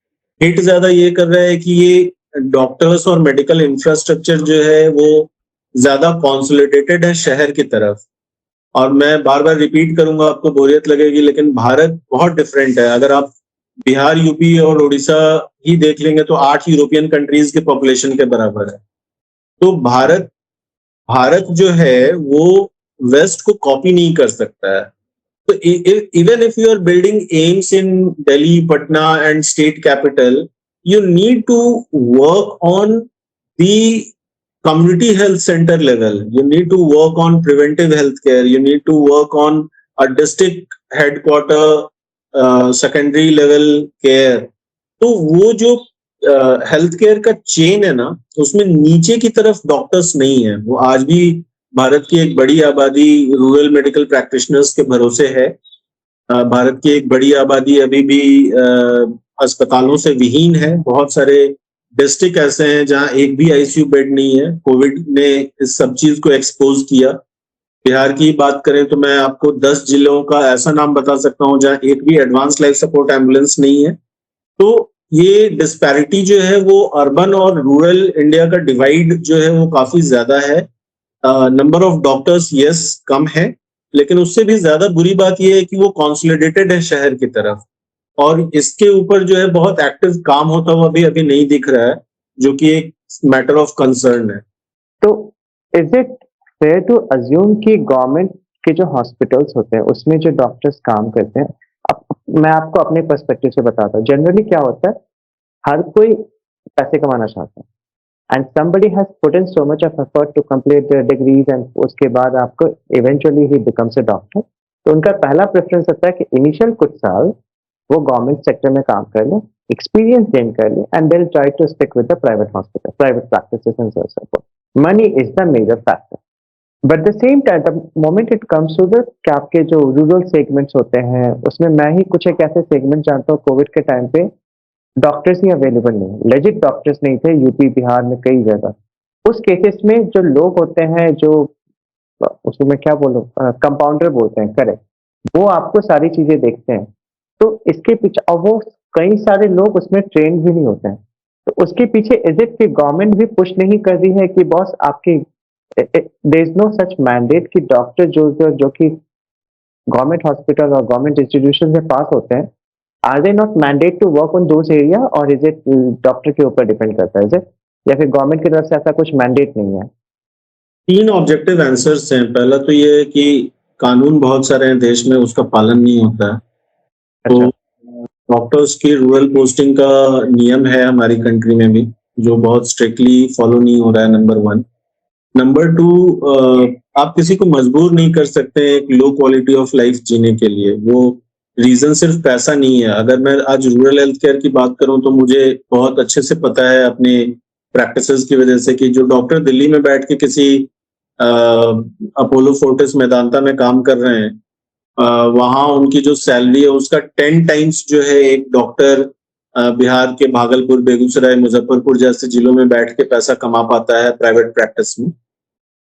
हिट ज्यादा ये कर रहा है कि ये डॉक्टर्स और मेडिकल इंफ्रास्ट्रक्चर जो है वो ज्यादा कॉन्सोलिडेटेड है शहर की तरफ। और मैं बार बार रिपीट करूंगा, आपको बोरियत लगेगी, लेकिन भारत बहुत डिफरेंट है। अगर आप बिहार, यूपी और उड़ीसा ही देख लेंगे तो 8 यूरोपियन कंट्रीज के पॉपुलेशन के बराबर है। तो भारत जो है वो वेस्ट को कॉपी नहीं कर सकता है। तो even if you are building AIIMS in Delhi, Patna and state capital, you need to work on the community health center level. You need to work on preventive health care. You need to work on a district headquarter secondary level care. तो वो जो health care का chain है ना, उसमें नीचे की तरफ डॉक्टर्स नहीं है। वो आज भी भारत की एक बड़ी आबादी रूरल मेडिकल प्रैक्टिशनर्स के भरोसे है। भारत की एक बड़ी आबादी अभी भी अस्पतालों से विहीन है। बहुत सारे डिस्ट्रिक्ट ऐसे हैं जहां एक भी आईसीयू बेड नहीं है। कोविड ने इस सब चीज को एक्सपोज किया। बिहार की बात करें तो मैं आपको 10 जिलों का ऐसा नाम बता सकता हूं जहां एक भी एडवांस लाइफ सपोर्ट एम्बुलेंस नहीं है। तो ये डिस्पैरिटी जो है वो अर्बन और रूरल इंडिया का डिवाइड जो है वो काफी ज्यादा है। Number of doctors yes come है, लेकिन उससे भी ज्यादा बुरी बात यह है कि वो कॉन्सोलिडेटेड है शहर की तरफ, और इसके ऊपर जो है बहुत एक्टिव काम होता हुआ भी अभी नहीं दिख रहा है, जो कि एक मैटर ऑफ कंसर्न है। तो is it fair to assume कि गवर्नमेंट के जो हॉस्पिटल्स होते हैं उसमें जो डॉक्टर्स काम करते हैं, अब मैं आपको अपने पर्सपेक्टिव से बताता हूँ, जनरली क्या होता है, हर कोई पैसे कमाना चाहता है and somebody has put in so much of effort to complete their degrees and उसके बाद आपको eventually he becomes a doctor। तो उनका पहला प्रेफरेंस होता है कि इनिशियल कुछ साल वो गवर्नमेंट सेक्टर में काम कर ले, एक्सपीरियंस गेन कर ले, and they will try to stick with the private hospital, private practices and so support. Money is the major factor, but the same time the moment it comes to the आपके जो rural segments होते हैं, उसमें मैं ही कुछ एक ऐसे segment जानता हूँ, कोविड के टाइम पे डॉक्टर्स ही अवेलेबल नहीं, लेजिट डॉक्टर्स नहीं थे यूपी बिहार में कई जगह। उस केसेस में जो लोग होते हैं, जो उसको मैं क्या बोलूँ, कंपाउंडर बोलते हैं, करेक्ट, वो आपको सारी चीजें देखते हैं। तो इसके पीछे, और वो कई सारे लोग उसमें ट्रेन भी नहीं होते हैं, तो उसके पीछे इज इट कि गवर्नमेंट भी पुश नहीं कर रही है कि बॉस आपकी there is no such mandate कि डॉक्टर जो कि गवर्नमेंट हॉस्पिटल और गवर्नमेंट इंस्टीट्यूशन से पास होते हैं, are they not mandate to work on those area, और इज इट डॉक्टर के ऊपर डिपेंड करता है, इज इट, या फिर गवर्नमेंट की तरफ से ऐसा कुछ मैंडेट नहीं है? 3 ऑब्जेक्टिव आंसर्स हैं। पहला तो ये है कि कानून बहुत सारे हैं देश में, उसका पालन नहीं होता है। तो डॉक्टर्स की रूरल पोस्टिंग का नियम है हमारी कंट्री में भी, जो बहुत स्ट्रिक्टली फॉलो नहीं हो रहा है, नंबर 1। नंबर 2, आप किसी को मजबूर नहीं कर सकते एक लो क्वालिटी ऑफ लाइफ जीने के लिए। वो रीजन सिर्फ पैसा नहीं है। अगर मैं आज रूरल हेल्थ केयर की बात करूं तो मुझे बहुत अच्छे से पता है अपने प्रैक्टिसेस की वजह से कि जो डॉक्टर दिल्ली में बैठ के किसी अपोलो फोर्टिस मेदांता में काम कर रहे हैं, वहां उनकी जो सैलरी है उसका 10 टाइम्स जो है एक डॉक्टर बिहार के भागलपुर, बेगूसराय, मुजफ्फरपुर जैसे जिलों में बैठ के पैसा कमा पाता है प्राइवेट प्रैक्टिस में।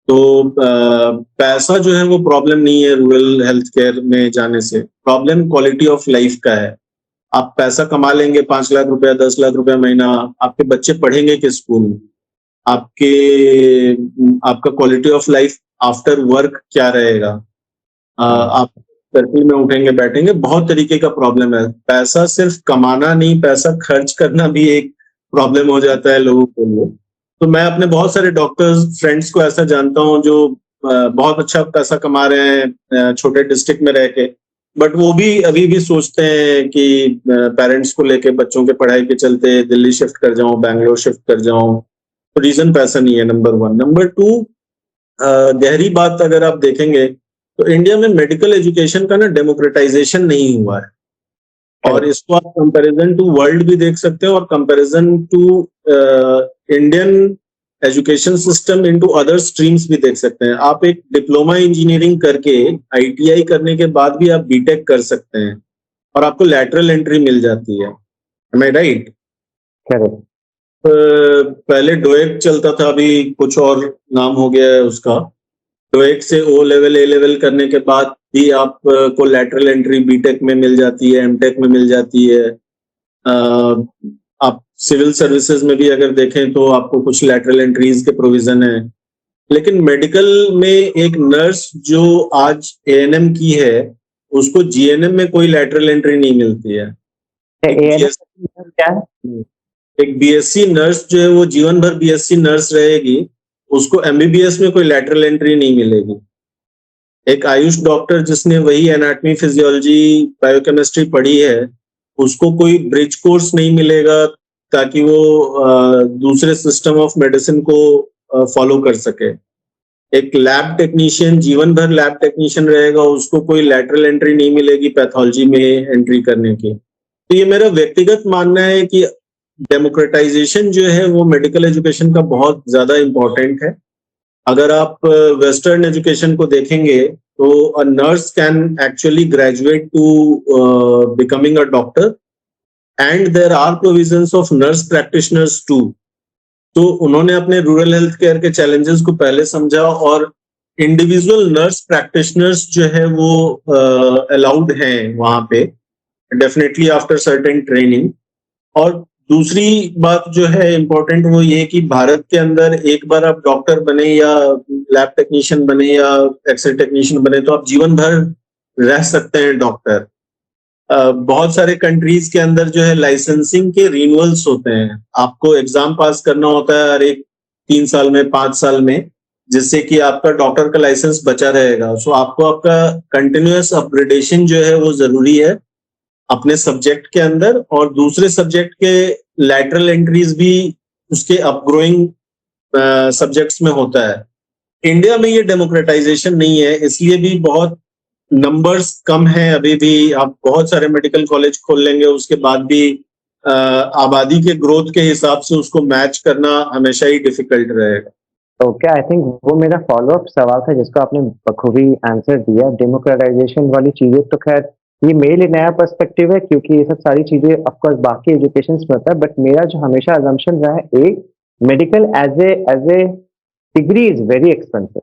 तो पैसा जो है वो प्रॉब्लम नहीं है रूरल हेल्थ केयर में जाने से। प्रॉब्लम क्वालिटी ऑफ लाइफ का है। आप पैसा कमा लेंगे 5 लाख रुपया, 10 लाख रुपया महीना, आपके बच्चे पढ़ेंगे किस स्कूल में? आपका quality of life after work क्या रहेगा? आप सर्किल में उठेंगे बैठेंगे, बहुत तरीके का प्रॉब्लम है। पैसा सिर्फ कमाना नहीं, पैसा खर्च करना भी एक प्रॉब्लम हो जाता है लोगों के लिए। तो मैं अपने बहुत सारे डॉक्टर्स फ्रेंड्स को ऐसा जानता हूँ जो बहुत अच्छा पैसा कमा रहे हैं छोटे डिस्ट्रिक्ट में रह के, बट वो भी अभी भी सोचते हैं कि पेरेंट्स को लेके बच्चों के पढ़ाई के चलते दिल्ली शिफ्ट कर जाऊं, बैंगलोर शिफ्ट कर जाऊं। तो रीजन पैसा नहीं है, नंबर वन। नंबर टू, गहरी बात अगर आप देखेंगे तो इंडिया में मेडिकल एजुकेशन का ना डेमोक्रेटाइजेशन नहीं हुआ है। और इसको आप कंपैरिजन टू वर्ल्ड भी देख सकते हैं और comparison to Indian education system into other streams भी देख सकते हैं। आप एक डिप्लोमा इंजीनियरिंग करके आईटीआई करने के बाद भी आप बीटेक कर सकते हैं और आपको लैटरल एंट्री मिल जाती है। एम आई राइट? करेक्ट। पहले डोएक चलता था, अभी कुछ और नाम हो गया है उसका। डोएक से ओ लेवल ए लेवल करने के बाद भी आप को लैटरल एंट्री बीटेक में मिल जाती है, एमटेक में मिल जाती है। आप सिविल सर्विसेज में भी अगर देखें तो आपको कुछ लैटरल एंट्रीज के प्रोविजन है। लेकिन मेडिकल में एक नर्स जो आज एएनएम की है उसको जीएनएम में कोई लैटरल एंट्री नहीं मिलती है। एक बीएससी नर्स जो है वो जीवन भर बीएससी नर्स रहेगी, उसको एमबीबीएस में कोई लैटरल एंट्री नहीं मिलेगी। एक आयुष डॉक्टर जिसने वही एनाटॉमी, फिजियोलॉजी, बायोकेमिस्ट्री पढ़ी है, उसको कोई ब्रिज कोर्स नहीं मिलेगा ताकि वो दूसरे सिस्टम ऑफ मेडिसिन को फॉलो कर सके। एक लैब टेक्नीशियन जीवन भर लैब टेक्नीशियन रहेगा, उसको कोई लैटरल एंट्री नहीं मिलेगी पैथोलॉजी में एंट्री करने की। तो ये मेरा व्यक्तिगत मानना है कि डेमोक्रेटाइजेशन जो है वो मेडिकल एजुकेशन का बहुत ज्यादा इम्पोर्टेंट है। अगर आप वेस्टर्न एजुकेशन को देखेंगे तो a nurse can actually graduate to becoming a doctor and there are provisions of nurse practitioners too. तो उन्होंने अपने रूरल हेल्थ केयर के चैलेंजेस को पहले समझा और इंडिविजुअल नर्स प्रैक्टिशनर्स जो है वो अलाउड हैं वहां पे, डेफिनेटली आफ्टर सर्टेन ट्रेनिंग। और दूसरी बात जो है इम्पोर्टेंट वो ये कि भारत के अंदर एक बार आप डॉक्टर बने या लैब टेक्नीशियन बने या एक्सरे टेक्नीशियन बने तो आप जीवन भर रह सकते हैं डॉक्टर। बहुत सारे कंट्रीज के अंदर जो है लाइसेंसिंग के रिन्यूअल्स होते हैं, आपको एग्जाम पास करना होता है हर एक 3 साल में, 5 साल में, जिससे कि आपका डॉक्टर का लाइसेंस बचा रहेगा। सो आपको आपका कंटिन्यूअस अपग्रेडेशन जो है वो जरूरी है अपने सब्जेक्ट के अंदर, और दूसरे सब्जेक्ट के लैटरल एंट्रीज भी उसके अपग्रोइंग सब्जेक्ट्स में होता है। इंडिया में ये डेमोक्रेटाइजेशन नहीं है, इसलिए भी बहुत नंबर्स कम है अभी भी। आप बहुत सारे मेडिकल कॉलेज खोल लेंगे, उसके बाद भी आबादी के ग्रोथ के हिसाब से उसको मैच करना हमेशा ही डिफिकल्ट रहेगा। ओके, आई थिंक वो मेरा फॉलोअप सवाल था जिसको आपने बखूबी आंसर दिया। डेमोक्रेटाइजेशन वाली चीजें तो खैर ये मेरे लिए नया पर्सपेक्टिव है क्योंकि ये सब सारी चीजें ऑफकोर्स बाकी एजुकेशन में होता है, बट मेरा जो हमेशा अजम्पशन रहा है, एक medical as a degree is very expensive,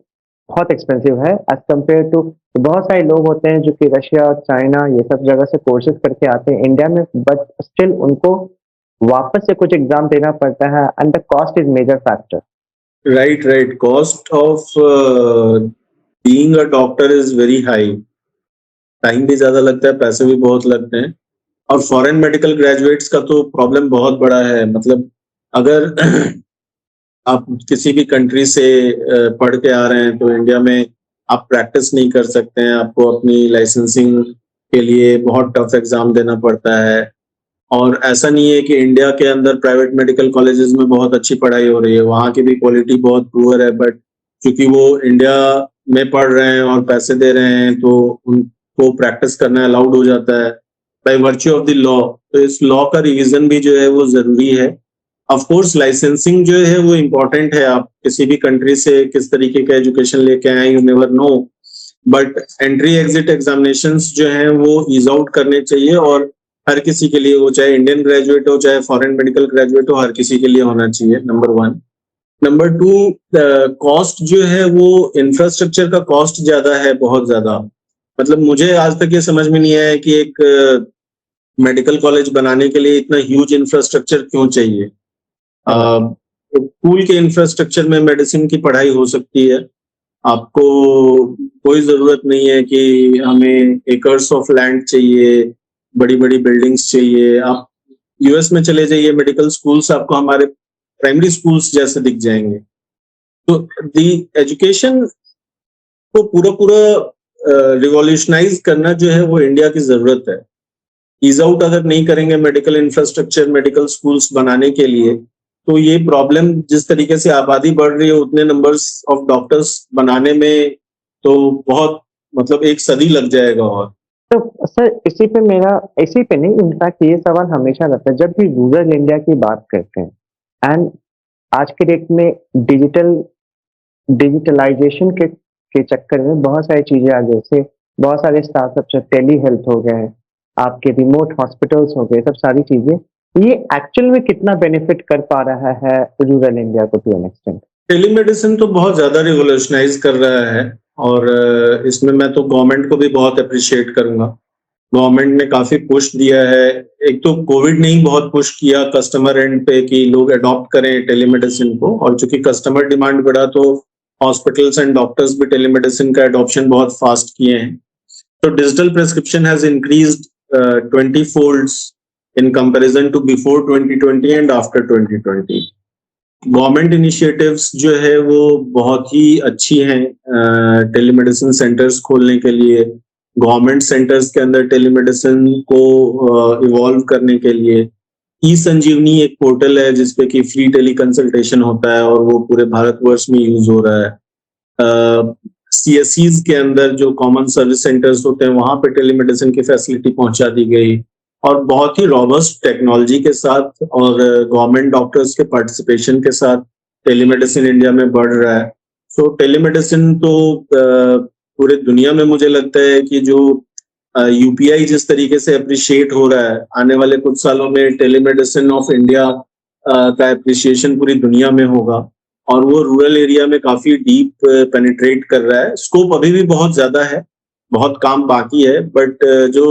बहुत एक्सपेंसिव है एज कम्पेयर टू बहुत सारे लोग होते हैं जो कि रशिया, चाइना ये सब जगह से कोर्सेज करके आते हैं इंडिया में, बट स्टिल उनको वापस से कुछ एग्जाम देना पड़ता है and the cost is major factor. Right, cost of being a doctor is very high. Time भी ज्यादा लगता है, पैसे भी बहुत लगते हैं। और फॉरेन मेडिकल ग्रेजुएट्स का तो प्रॉब्लम बहुत बड़ा है। मतलब अगर आप किसी भी कंट्री से पढ़ के आ रहे हैं तो इंडिया में आप प्रैक्टिस नहीं कर सकते हैं, आपको अपनी लाइसेंसिंग के लिए बहुत टफ एग्जाम देना पड़ता है। और ऐसा नहीं है कि इंडिया के अंदर प्राइवेट मेडिकल कॉलेजेस में बहुत अच्छी पढ़ाई हो रही है, वहाँ की भी क्वालिटी बहुत पुअर है, बट क्योंकि वो इंडिया में पढ़ रहे हैं और पैसे दे रहे हैं तो उनको प्रैक्टिस करना अलाउड हो जाता है by virtue of the law. तो इस लॉ का रिवीजन भी जो है वो जरूरी है। ऑफ कोर्स लाइसेंसिंग जो है वो इम्पोर्टेंट है, आप किसी भी कंट्री से किस तरीके का एजुकेशन लेके आए you never know, but entry exit examinations जो हैं वो ईज आउट करने चाहिए और हर किसी के लिए, वो चाहे इंडियन ग्रेजुएट हो चाहे फॉरेन मेडिकल ग्रेजुएट हो, हर किसी के लिए होना चाहिए, नंबर 1। नंबर 2, कॉस्ट जो है वो इंफ्रास्ट्रक्चर का कॉस्ट ज्यादा है, बहुत ज्यादा। मतलब मुझे आज तक ये समझ में नहीं आया कि एक मेडिकल कॉलेज बनाने के लिए इतना ह्यूज इंफ्रास्ट्रक्चर क्यों चाहिए। स्कूल के इंफ्रास्ट्रक्चर में मेडिसिन की पढ़ाई हो सकती है, आपको कोई जरूरत नहीं है कि हमें एकर्स ऑफ लैंड चाहिए, बड़ी बड़ी बिल्डिंग्स चाहिए। आप यूएस में चले जाइए, मेडिकल स्कूल्स आपको हमारे प्राइमरी स्कूल्स जैसे दिख जाएंगे। तो दी एजुकेशन को पूरा रिवॉल्यूशनाइज करना जो है वो इंडिया की जरूरत है। ईज आउट अगर नहीं करेंगे मेडिकल इंफ्रास्ट्रक्चर, मेडिकल स्कूल्स बनाने के लिए, तो ये प्रॉब्लम, जिस तरीके से आबादी बढ़ रही है उतने नंबर्स ऑफ डॉक्टर्स बनाने में तो बहुत, मतलब एक सदी लग जाएगा। और तो सर इसी पे नहीं, इनफैक्ट ये सवाल हमेशा रहता है जब भी रूरल इंडिया की बात करते हैं। एंड आज के डेट में डिजिटलाइजेशन के चक्कर में बहुत सारी चीजें आ गई, जैसे बहुत सारे स्टार्टअप्स, टेली हेल्थ हो गए, आपके रिमोट हॉस्पिटल्स हो गए, सब सारी चीजें, ये एक्चुअल में कितना बेनिफिट कर पा रहा है रूरल इंडिया को टू एन एक्सटेंट? टेलीमेडिसिन तो बहुत ज्यादा रिवोल्यूशनाइज कर रहा है, और इसमें मैं तो गवर्नमेंट को भी बहुत अप्रिशिएट करूंगा। गवर्नमेंट ने काफी पुश दिया है। एक तो कोविड ने ही बहुत पुश किया कस्टमर एंड पे कि लोग अडॉप्ट करें टेलीमेडिसिन को, और चूंकि कस्टमर डिमांड बढ़ा तो हॉस्पिटल्स एंड डॉक्टर्स भी टेलीमेडिसिन का अडॉप्शन बहुत फास्ट किए हैं। तो digital prescription has increased 20 folds in comparison to before 2020 and after 2020। Government initiatives जो है वो बहुत ही अच्छी हैं टेलीमेडिसिन सेंटर्स खोलने के लिए, गवर्नमेंट सेंटर्स के अंदर टेलीमेडिसिन को इवॉल्व करने के लिए। ई संजीवनी एक पोर्टल है जिसपे कि फ्री टेली कंसल्टेशन होता है और वो पूरे भारतवर्ष में यूज हो रहा है। सीएससीज के अंदर जो कॉमन सर्विस सेंटर्स होते हैं वहां पे टेलीमेडिसिन की फैसिलिटी पहुंचा दी गई, और बहुत ही रॉबस्ट टेक्नोलॉजी के साथ और गवर्नमेंट डॉक्टर्स के पार्टिसिपेशन के साथ टेलीमेडिसिन इंडिया में बढ़ रहा है। सो टेलीमेडिसिन तो पूरे दुनिया में मुझे लगता है कि जो यूपीआई जिस तरीके से अप्रिशिएट हो रहा है, आने वाले कुछ सालों में टेलीमेडिसिन ऑफ इंडिया का अप्रिशिएशन पूरी दुनिया में होगा, और वो रूरल एरिया में काफी डीप पेनिट्रेट कर रहा है। स्कोप अभी भी बहुत ज्यादा है, बहुत काम बाकी है, बट जो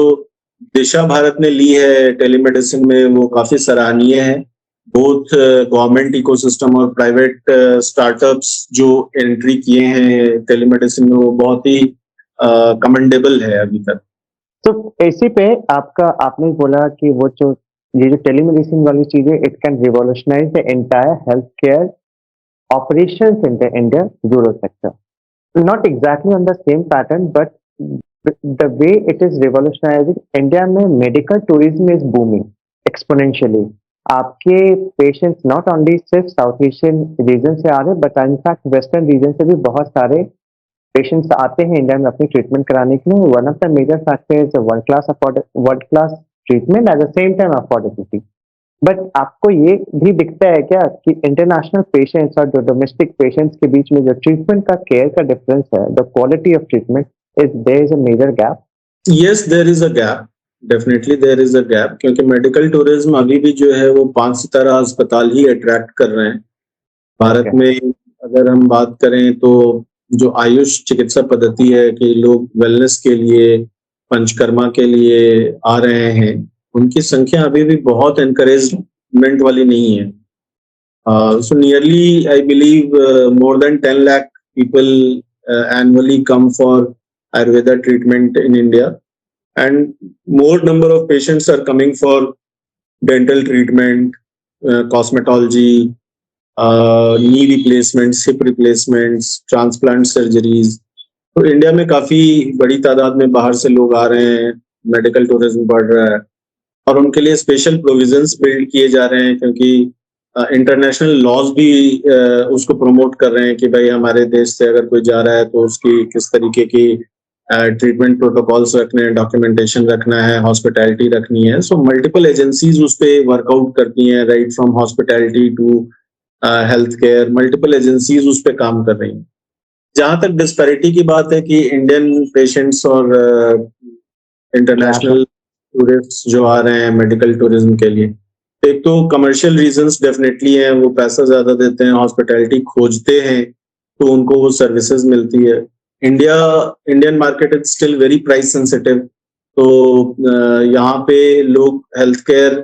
दिशा भारत ने ली है टेलीमेडिसिन में वो काफी सराहनीय है। बोथ गवर्नमेंट इकोसिस्टम और प्राइवेट स्टार्टअप्स जो एंट्री किए हैं टेलीमेडिसिन में वो बहुत ही कमेंडेबल है अभी तक। तो इसी पे आपने बोला कि ये जो टेलीमेडिसिन वाली चीजें, it can revolutionise the entire health care operations in the India rural sector. Not exactly on the same pattern, but the way it is revolutionizing, India में medical tourism is booming exponentially. आपके patients not only सिर्फ South Asian region से आ रहे, but in fact Western region से भी बहुत सारे patients आते हैं इंडिया में अपनी ट्रीटमेंट कराने के लिए। One of the major factors is world class treatment at the same time affordability. But आपको ये भी दिखता है क्या कि इंटरनेशनल पेशेंट्स और जो डोमेस्टिक पेशेंट्स के बीच में जो ट्रीटमेंट का केयर का डिफरेंस है, the quality of treatment, there is a major gap? Yes, there is a gap, definitely there is a gap, क्योंकि मेडिकल टूरिज्म अभी भी जो है वो 5 सितारा अस्पताल ही अट्रैक्ट कर रहे हैं भारत में। अगर हम बात करें तो जो आयुष चिकित्सा पद्धति है कि लोग वेलनेस के लिए, पंचकर्मा के लिए आ रहे हैं, उनकी संख्या अभी भी बहुत एनकरेजमेंट वाली नहीं है। So nearly I believe more than 10 lakh people annually come for Ayurveda treatment in India, and more number of patients are coming for dental treatment, cosmetology, knee replacements, hip replacements, transplant surgeries। तो India में काफी बड़ी तादाद में बाहर से लोग आ रहे हैं, मेडिकल टूरिज्म बढ़ रहा है, और उनके लिए स्पेशल प्रोविजंस बिल्ड किए जा रहे हैं, क्योंकि इंटरनेशनल लॉज भी उसको प्रमोट कर रहे हैं कि भाई हमारे देश से अगर कोई जा रहा है तो उसकी किस तरीके की ट्रीटमेंट प्रोटोकॉल्स रखने हैं, डॉक्यूमेंटेशन रखना है, हॉस्पिटैलिटी रखनी है। सो मल्टीपल एजेंसीज उस पर वर्कआउट करती हैं, right from hospitality to health care, multiple agencies उस पर काम कर रही हैं। जहां तक डिस्पैरिटी की बात है कि इंडियन पेशेंट्स और इंटरनेशनल टूरिस्ट जो आ रहे हैं मेडिकल टूरिज्म के लिए, एक तो कमर्शियल रीजंस डेफिनेटली हैं, वो पैसा ज्यादा देते हैं, हॉस्पिटैलिटी खोजते हैं तो उनको वो सर्विसेज मिलती है। Indian market is still very price sensitive, तो यहाँ पे लोग हेल्थ केयर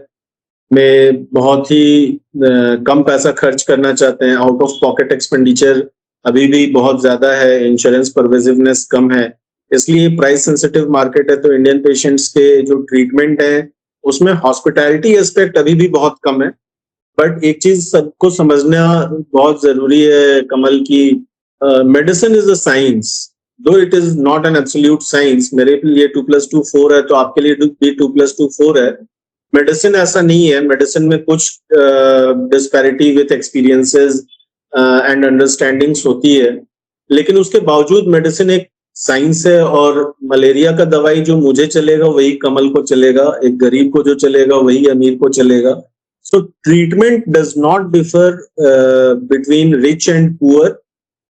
में बहुत ही कम पैसा खर्च करना चाहते हैं। आउट ऑफ पॉकेट एक्सपेंडिचर अभी भी बहुत ज्यादा है, इंश्योरेंस परवेजिवनेस कम है, इसलिए प्राइस सेंसिटिव मार्केट है। तो इंडियन पेशेंट्स के जो ट्रीटमेंट है उसमें हॉस्पिटैलिटी एस्पेक्ट अभी भी बहुत कम है। बट एक चीज सबको समझना बहुत जरूरी है कमल की, मेडिसिन इज अ साइंस, दो it is not an absolute science, मेरे लिए 2+2 4 है तो आपके लिए भी 2+2 4 है। मेडिसिन ऐसा नहीं है, मेडिसिन में कुछ disparity with experiences and understandings होती है, लेकिन उसके बावजूद मेडिसिन एक साइंस है, और मलेरिया का दवाई जो मुझे चलेगा वही कमल को चलेगा, एक गरीब को जो चलेगा वही अमीर को चलेगा। सो treatment does not differ between rich and poor,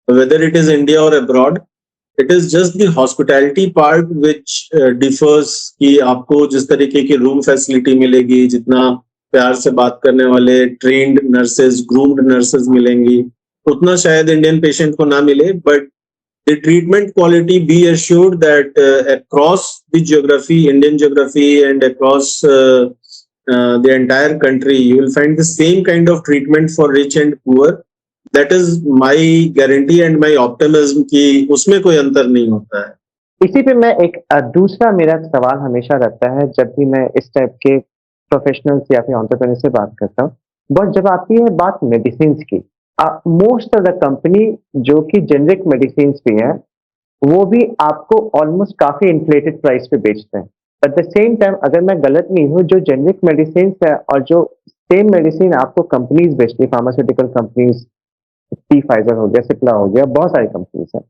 whether it is India or abroad. It is just the hospitality part which differs, कि आपको जिस तरीके की रूम फैसिलिटी मिलेगी, जितना प्यार से बात करने वाले ट्रेन्ड नर्सेज, ग्रूम्ड नर्सेज मिलेंगी, उतना शायद इंडियन पेशेंट को ना मिले। But the treatment quality, be assured that across the geography, Indian geography, and across the entire country, you will find the same kind of treatment for rich and poor. That is my guarantee and my optimism कि उसमें कोई अंतर नहीं होता है। इसी पे मैं एक दूसरा मेरा सवाल हमेशा रहता है जब भी मैं इस टाइप के प्रोफेशनल्स या फिर एंटरप्रेन्योर से बात करता हूँ, बट जब आती है बात मेडिसिन की, मोस्ट ऑफ द कंपनी जो कि जेनरिक मेडिसिन भी है, वो भी आपको ऑलमोस्ट काफी इन्फ्लेटेड प्राइस पे बेचते हैं। एट द सेम टाइम, अगर मैं गलत नहीं हूँ, जो जेनरिक मेडिसिन है और जो सेम मेडिसिन आपको कंपनीज बेचती है, फार्मास्यूटिकल कंपनीज, फाइजर हो गया, सिप्ला हो गया, बहुत सारी कंपनीज हैं,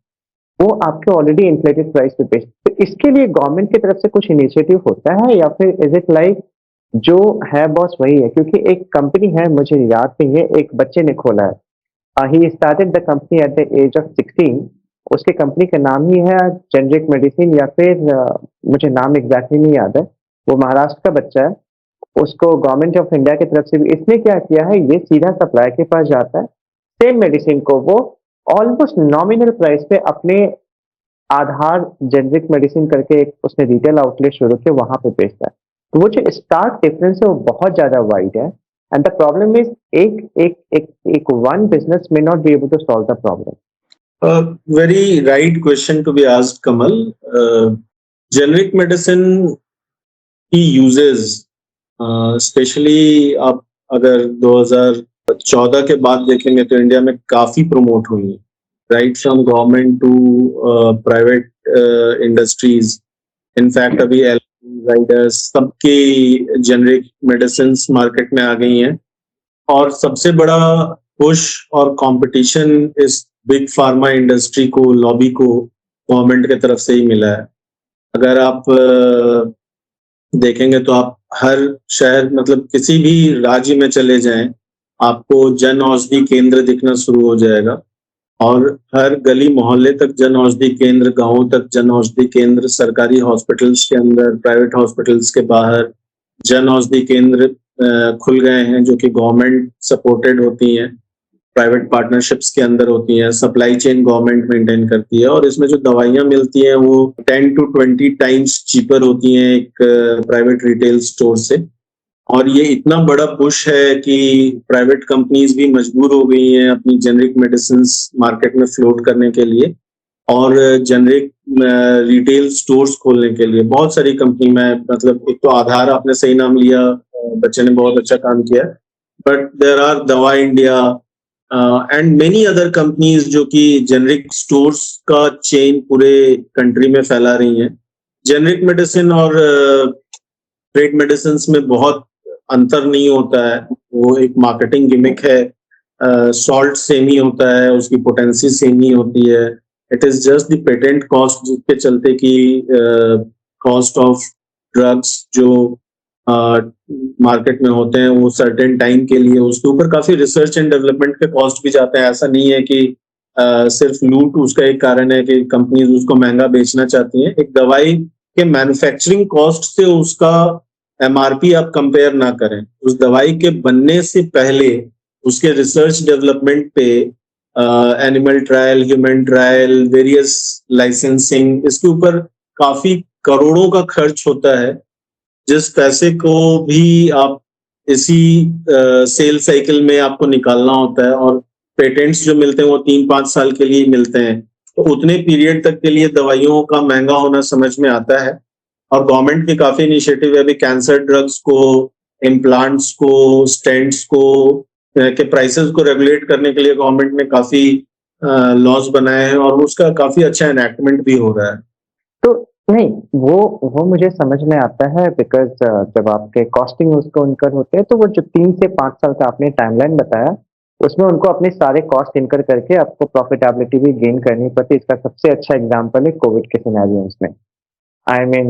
वो आपके ऑलरेडी इन्फ्लेटेड प्राइस पे बेचते। तो इसके लिए गवर्नमेंट की तरफ से कुछ इनिशिएटिव होता है या फिर इज इट लाइक जो है बॉस वही है? क्योंकि एक कंपनी है, मुझे याद नहीं है, एक बच्चे ने खोला है, he started the company at the age of 16। उसके कंपनी का नाम ही है जेनरिक मेडिसिन, या फिर मुझे नाम एग्जैक्टली नहीं याद है, वो महाराष्ट्र का बच्चा है। उसको गवर्नमेंट ऑफ इंडिया की तरफ से भी इसने क्या किया है, ये सीधा सप्लाई के पास जाता है, सेम मेडिसिन को वो ऑलमोस्ट नॉमिनल प्राइस पे अपने आधार जेनरिक मेडिसिन करके एक उसने रिटेल आउटलेट शुरू किया, वहां पे बेचता है। तो वो जो स्टार्ट डिफरेंस है वो बहुत ज्यादा वाइड है, एंड द प्रॉब्लम इज एक वन बिजनेस में not be able to solve the problem. Very right question to be asked Kamal. Generic medicine की यूजेस स्पेशली आप अगर 2014 के बाद देखेंगे तो इंडिया में काफी प्रमोट हुई है, right from government to private industries. In fact अभी राइडर्स सबकी जेनरिक मेडिसिन मार्केट में आ गई हैं, और सबसे बड़ा पुश और कंपटीशन इस बिग फार्मा इंडस्ट्री को, लॉबी को गवर्नमेंट की तरफ से ही मिला है। अगर आप देखेंगे तो आप हर शहर, मतलब किसी भी राज्य में चले जाएं, आपको जन औषधि केंद्र दिखना शुरू हो जाएगा, और हर गली मोहल्ले तक जन औषधि केंद्र, गांवों तक जन औषधि केंद्र, सरकारी हॉस्पिटल्स के अंदर, प्राइवेट हॉस्पिटल्स के बाहर जन औषधि केंद्र खुल गए हैं, जो कि गवर्नमेंट सपोर्टेड होती हैं, प्राइवेट पार्टनरशिप्स के अंदर होती हैं, सप्लाई चेन गवर्नमेंट मेंटेन करती है, और इसमें जो दवाइयां मिलती हैं वो 10 to 20 टाइम्स चीपर होती हैं एक प्राइवेट रिटेल स्टोर से। और ये इतना बड़ा पुश है कि प्राइवेट कंपनीज भी मजबूर हो गई हैं अपनी जेनरिक मेडिसिन मार्केट में फ्लोट करने के लिए, और जेनरिक रिटेल स्टोर्स खोलने के लिए बहुत सारी कंपनी में, मतलब एक तो आधार आपने सही नाम लिया, बच्चे ने बहुत अच्छा काम किया, बट देयर आर दवा India and many other companies जो कि जेनरिक स्टोर्स का चेन पूरे कंट्री में फैला रही हैं। जेनरिक मेडिसिन और ट्रेड मेडिसिन में बहुत अंतर नहीं होता है, वो एक मार्केटिंग गिमिक है। सॉल्ट सेम ही होता है, उसकी पोटेंसी सेम ही होती है। It is just the patent cost, जिसके चलते कि कॉस्ट ऑफ ड्रग्स जो मार्केट में होते हैं वो सर्टेन टाइम के लिए, उसके ऊपर काफी रिसर्च एंड डेवलपमेंट के कॉस्ट भी जाते हैं। ऐसा नहीं है कि सिर्फ लूट उसका एक कारण है कि कंपनीज उसको महंगा बेचना चाहती हैं। एक दवाई के मैन्युफैक्चरिंग कॉस्ट से उसका एमआरपी आप कंपेयर ना करें, उस दवाई के बनने से पहले उसके रिसर्च डेवलपमेंट पे animal trial, human trial, various licensing, इसके ऊपर काफी करोड़ों का खर्च होता है, जिस पैसे को भी आप इसी सेल साइकिल में आपको निकालना होता है। और पेटेंट्स जो मिलते हैं वो 3-5 साल के लिए मिलते हैं, तो उतने पीरियड तक के लिए दवाइयों का महंगा होना समझ में आता है। और गवर्नमेंट की काफी इनिशिएटिव है अभी कैंसर ड्रग्स को, इम्प्लांट्स को, स्टेंट्स को के प्राइसेस को रेगुलेट करने के लिए गवर्नमेंट ने काफी लॉज बनाए हैं और उसका काफी अच्छा एनैक्टमेंट भी हो रहा है। तो नहीं, वो मुझे समझ में आता है बिकॉज़ जब आपके कॉस्टिंग उसको इनकर होते हैं, तो वो जो 3 से 5 साल का आपने टाइमलाइन बताया, उसमें उनको अपने सारे कॉस्ट इनकर करके आपको प्रॉफिटेबिलिटी भी गेन करनी पड़ती है। इसका सबसे अच्छा एग्ज़ाम्पल है कोविड के सिनेरियोज़ में। I mean,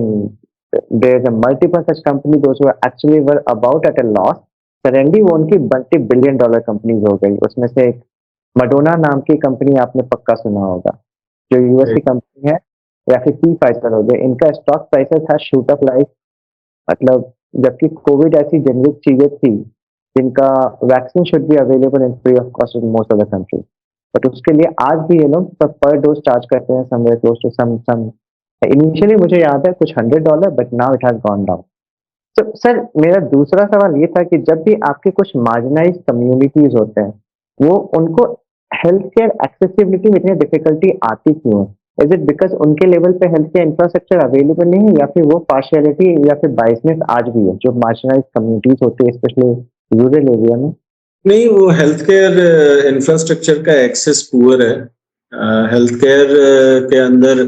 there's a multiple such company, those who actually were about at a loss, suddenly वो उनकी मल्टी-बिलियन डॉलर कंपनीज़ हो गई। उसमें से एक मडोना नाम की कंपनी आपने पक्का सुना होगा, जो यूएस की राइट। कंपनी है, या फिर टी फाइज़र हो गए। इनका stock prices has shoot up like, मतलब जबकि कोविड ऐसी जेनेरिक चीज़ें थी, जिनका vaccine should be available in free of cost in most of the country. But उसके लिए आज भी ये लोग पर डोज़ चार्ज करते हैं somewhere close to some initially मुझे याद है कुछ $100, but now it has gone down. तो सर, मेरा दूसरा सवाल ये था कि जब भी आपके कुछ मार्जिनाइज्ड कम्युनिटीज़ होते हैं, वो उनको हेल्थ केयर एक्सेसिबिलिटी में इतनी डिफिकल्टी आती क्यों है? इज़ इट बिकॉज़ उनके लेवल पे हेल्थ केयर इंफ्रास्ट्रक्चर अवेलेबल नहीं है, या फिर वो पार्शियलिटी या फिर बायसनेस आज भी है, जो मार्जिनाइज्ड कम्युनिटीज़ होती है स्पेशली रूरल एरिया में? नहीं, वो हेल्थ केयर इंफ्रास्ट्रक्चर का एक्सेस पुअर है। हेल्थ केयर के अंदर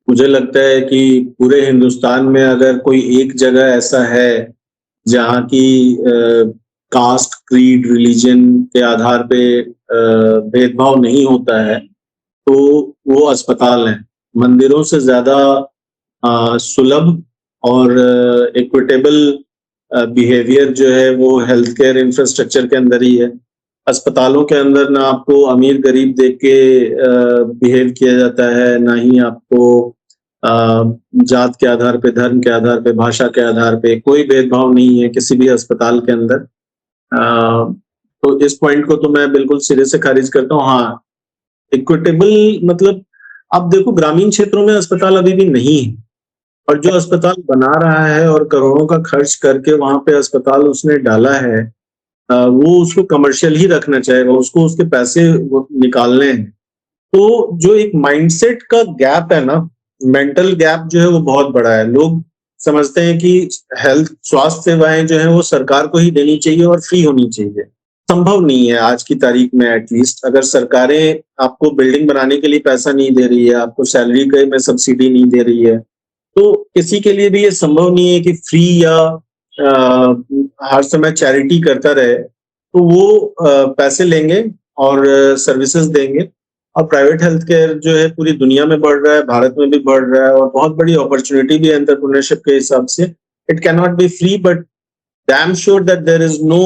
मुझे लगता है कि पूरे हिंदुस्तान में अगर कोई एक जगह ऐसा है जहाँ की कास्ट, क्रीड, रिलीजन के आधार पे भेदभाव नहीं होता है, तो वो अस्पताल हैं। मंदिरों से ज़्यादा सुलभ और इक्विटेबल बिहेवियर जो है वो हेल्थ केयर इंफ्रास्ट्रक्चर के अंदर ही है। अस्पतालों के अंदर ना आपको अमीर-गरीब देख के बिहेव किया जाता है, ना ही आपको अ, जात के आधार पे, धर्म के आधार पे, भाषा के आधार पे कोई भेदभाव नहीं है किसी भी अस्पताल के अंदर। तो इस पॉइंट को तो मैं बिल्कुल सिरे से खारिज करता हूँ। हाँ, इक्विटेबल मतलब आप देखो ग्रामीण क्षेत्रों में अस्पताल अभी भी नहीं है, और जो अस्पताल बना रहा है और करोड़ों का खर्च करके वहाँ पे अस्पताल उसने डाला है, वो उसको कमर्शियल ही रखना चाहेगा, उसको उसके पैसे वो निकालने हैं। तो जो एक माइंडसेट का गैप है ना, मेंटल गैप जो है वो बहुत बड़ा है। लोग समझते हैं कि हेल्थ स्वास्थ्य सेवाएं जो है वो सरकार को ही देनी चाहिए और फ्री होनी चाहिए। संभव नहीं है आज की तारीख में एटलीस्ट। अगर सरकारें आपको बिल्डिंग बनाने के लिए पैसा नहीं दे रही है, आपको सैलरी के में सब्सिडी नहीं दे रही है, तो किसी के लिए भी ये संभव नहीं है कि फ्री या हर समय चैरिटी करता रहे। तो वो पैसे लेंगे और सर्विसेज देंगे। और प्राइवेट हेल्थ केयर जो है पूरी दुनिया में बढ़ रहा है, भारत में भी बढ़ रहा है, और बहुत बड़ी अपॉर्चुनिटी भी है एंटरप्रेन्योरशिप के हिसाब से। It can not be free, but damn sure that there is no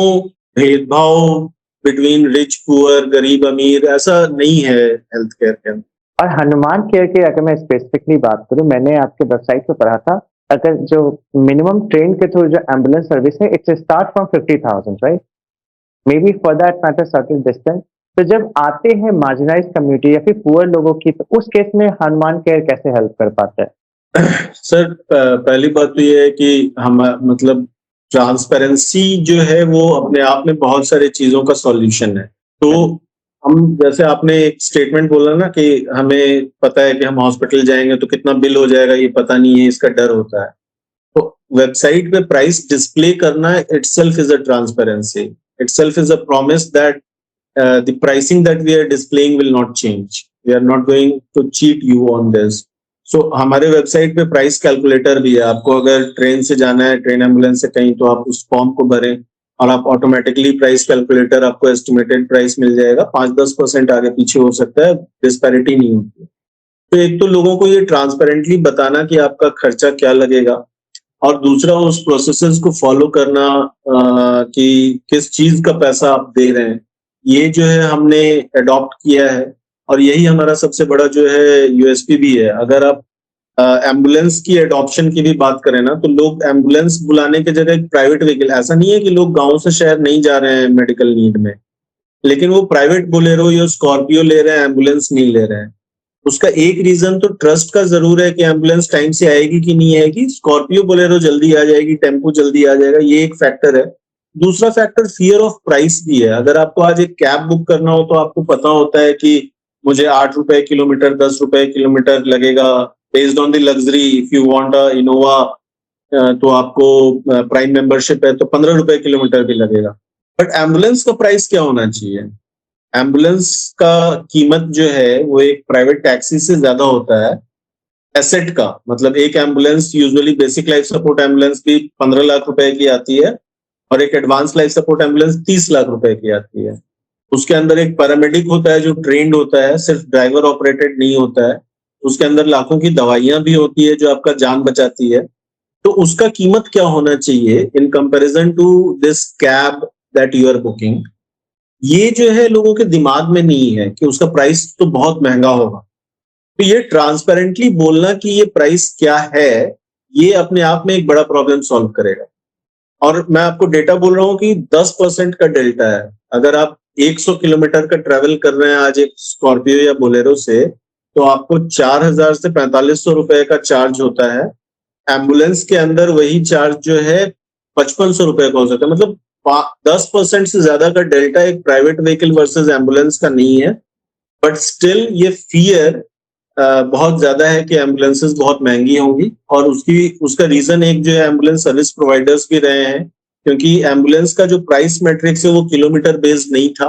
भेदभाव बिटवीन रिच पुअर, गरीब अमीर, ऐसा नहीं है हेल्थ केयर के अंदर। और हनुमान केयर की अगर मैं स्पेसिफिकली बात करूँ, मैंने आपके वेबसाइट पे पढ़ा था, अगर जो मिनिमम ट्रेन के थ्रू जो एम्बुलेंस सर्विस है, it's start from 50,000, right? May be for that matter certain distance. तो जब आते हैं मार्जिनाइज्ड कम्युनिटी या फिर पुअर लोगों की, तो उस केस में हनुमान केयर कैसे हेल्प कर पाता है? सर, पहली बात तो ये है कि हम मतलब ट्रांसपेरेंसी जो है वो अपने आप में बहुत सारी चीजों का सॉल्यूशन है। तो हम, जैसे आपने एक स्टेटमेंट बोला ना कि हमें पता है कि हम हॉस्पिटल जाएंगे तो कितना बिल हो जाएगा ये पता नहीं है, इसका डर होता है। तो वेबसाइट पे प्राइस डिस्प्ले करना itself is a transparency, itself is a promise that the pricing that we are displaying will not change. We are not going to cheat you on this. So हमारे website पे price calculator भी है। आपको अगर train से जाना है, train ambulance से कहीं, तो आप उस फॉर्म को भरें और आप ऑटोमेटिकली प्राइस कैलकुलेटर आपको एस्टिमेटेड प्राइस मिल जाएगा। 5-10% आगे पीछे हो सकता है, डिस्पैरिटी नहीं होती। तो एक तो लोगों को ये ट्रांसपेरेंटली बताना कि आपका खर्चा क्या लगेगा, और दूसरा उस प्रोसेसेस को फॉलो करना कि किस चीज का पैसा आप दे रहे हैं, ये जो है हमने अडॉप्ट किया है। और यही हमारा सबसे बड़ा जो है यूएसपी भी है। अगर आप एम्बुलेंस की अडॉप्शन की भी बात करें ना, तो लोग एम्बुलेंस बुलाने की जगह एक प्राइवेट व्हीकल, ऐसा नहीं है कि लोग गांव से शहर नहीं जा रहे हैं मेडिकल नीड में, लेकिन वो प्राइवेट बोलेरो या स्कॉर्पियो ले रहे हैं, एम्बुलेंस नहीं ले रहे हैं। उसका एक रीजन तो ट्रस्ट का जरूर है कि एम्बुलेंस टाइम से आएगी कि नहीं आएगी। स्कॉर्पियो बोलेरो जल्दी आ जाएगी, टेम्पो जल्दी आ जाएगा, ये एक फैक्टर है। दूसरा फैक्टर फियर ऑफ प्राइस भी है। अगर आपको आज एक कैब बुक करना हो तो आपको पता होता है कि मुझे 8 रुपए किलोमीटर, 10 रुपए किलोमीटर लगेगा based on the luxury. If you want a Innova तो आपको प्राइम मेंबरशिप है तो 15 रुपए किलोमीटर भी लगेगा। बट एम्बुलेंस का प्राइस क्या होना चाहिए? एम्बुलेंस का कीमत जो है वो एक प्राइवेट टैक्सी से ज्यादा होता है एसेट का। मतलब एक ambulance usually basic life support ambulance भी 15 लाख रुपए की आती है और एक advance life support ambulance 30 lakh रुपए की आती है। उसके अंदर एक पैरामेडिक होता है जो ट्रेंड होता है, सिर्फ ड्राइवर ऑपरेटेड नहीं होता है। उसके अंदर लाखों की दवाइयां भी होती है जो आपका जान बचाती है। तो उसका कीमत क्या होना चाहिए in comparison to this cab that you are booking, ये जो है लोगों के दिमाग में नहीं है कि उसका प्राइस तो बहुत महंगा होगा। तो ये ट्रांसपेरेंटली बोलना कि ये प्राइस क्या है, ये अपने आप में एक बड़ा प्रॉब्लम सॉल्व करेगा। और मैं आपको डेटा बोल रहा हूँ कि 10% का डेल्टा है। अगर आप 100 किलोमीटर का ट्रेवल कर रहे हैं आज एक स्कॉर्पियो या बोलेरो से, तो आपको 4,000 से 4,500 रुपए का चार्ज होता है। एम्बुलेंस के अंदर वही चार्ज जो है 5,500 रुपए का हो सकता है। मतलब 10% से ज्यादा का डेल्टा एक प्राइवेट व्हीकल वर्सेस एम्बुलेंस का नहीं है। बट स्टिल ये फियर बहुत ज्यादा है कि एम्बुलेंसेस बहुत महंगी होंगी। और उसका रीजन एक जो है एम्बुलेंस सर्विस प्रोवाइडर्स भी रहे हैं, क्योंकि एम्बुलेंस का जो प्राइस मैट्रिक्स है वो किलोमीटर बेस्ड नहीं था,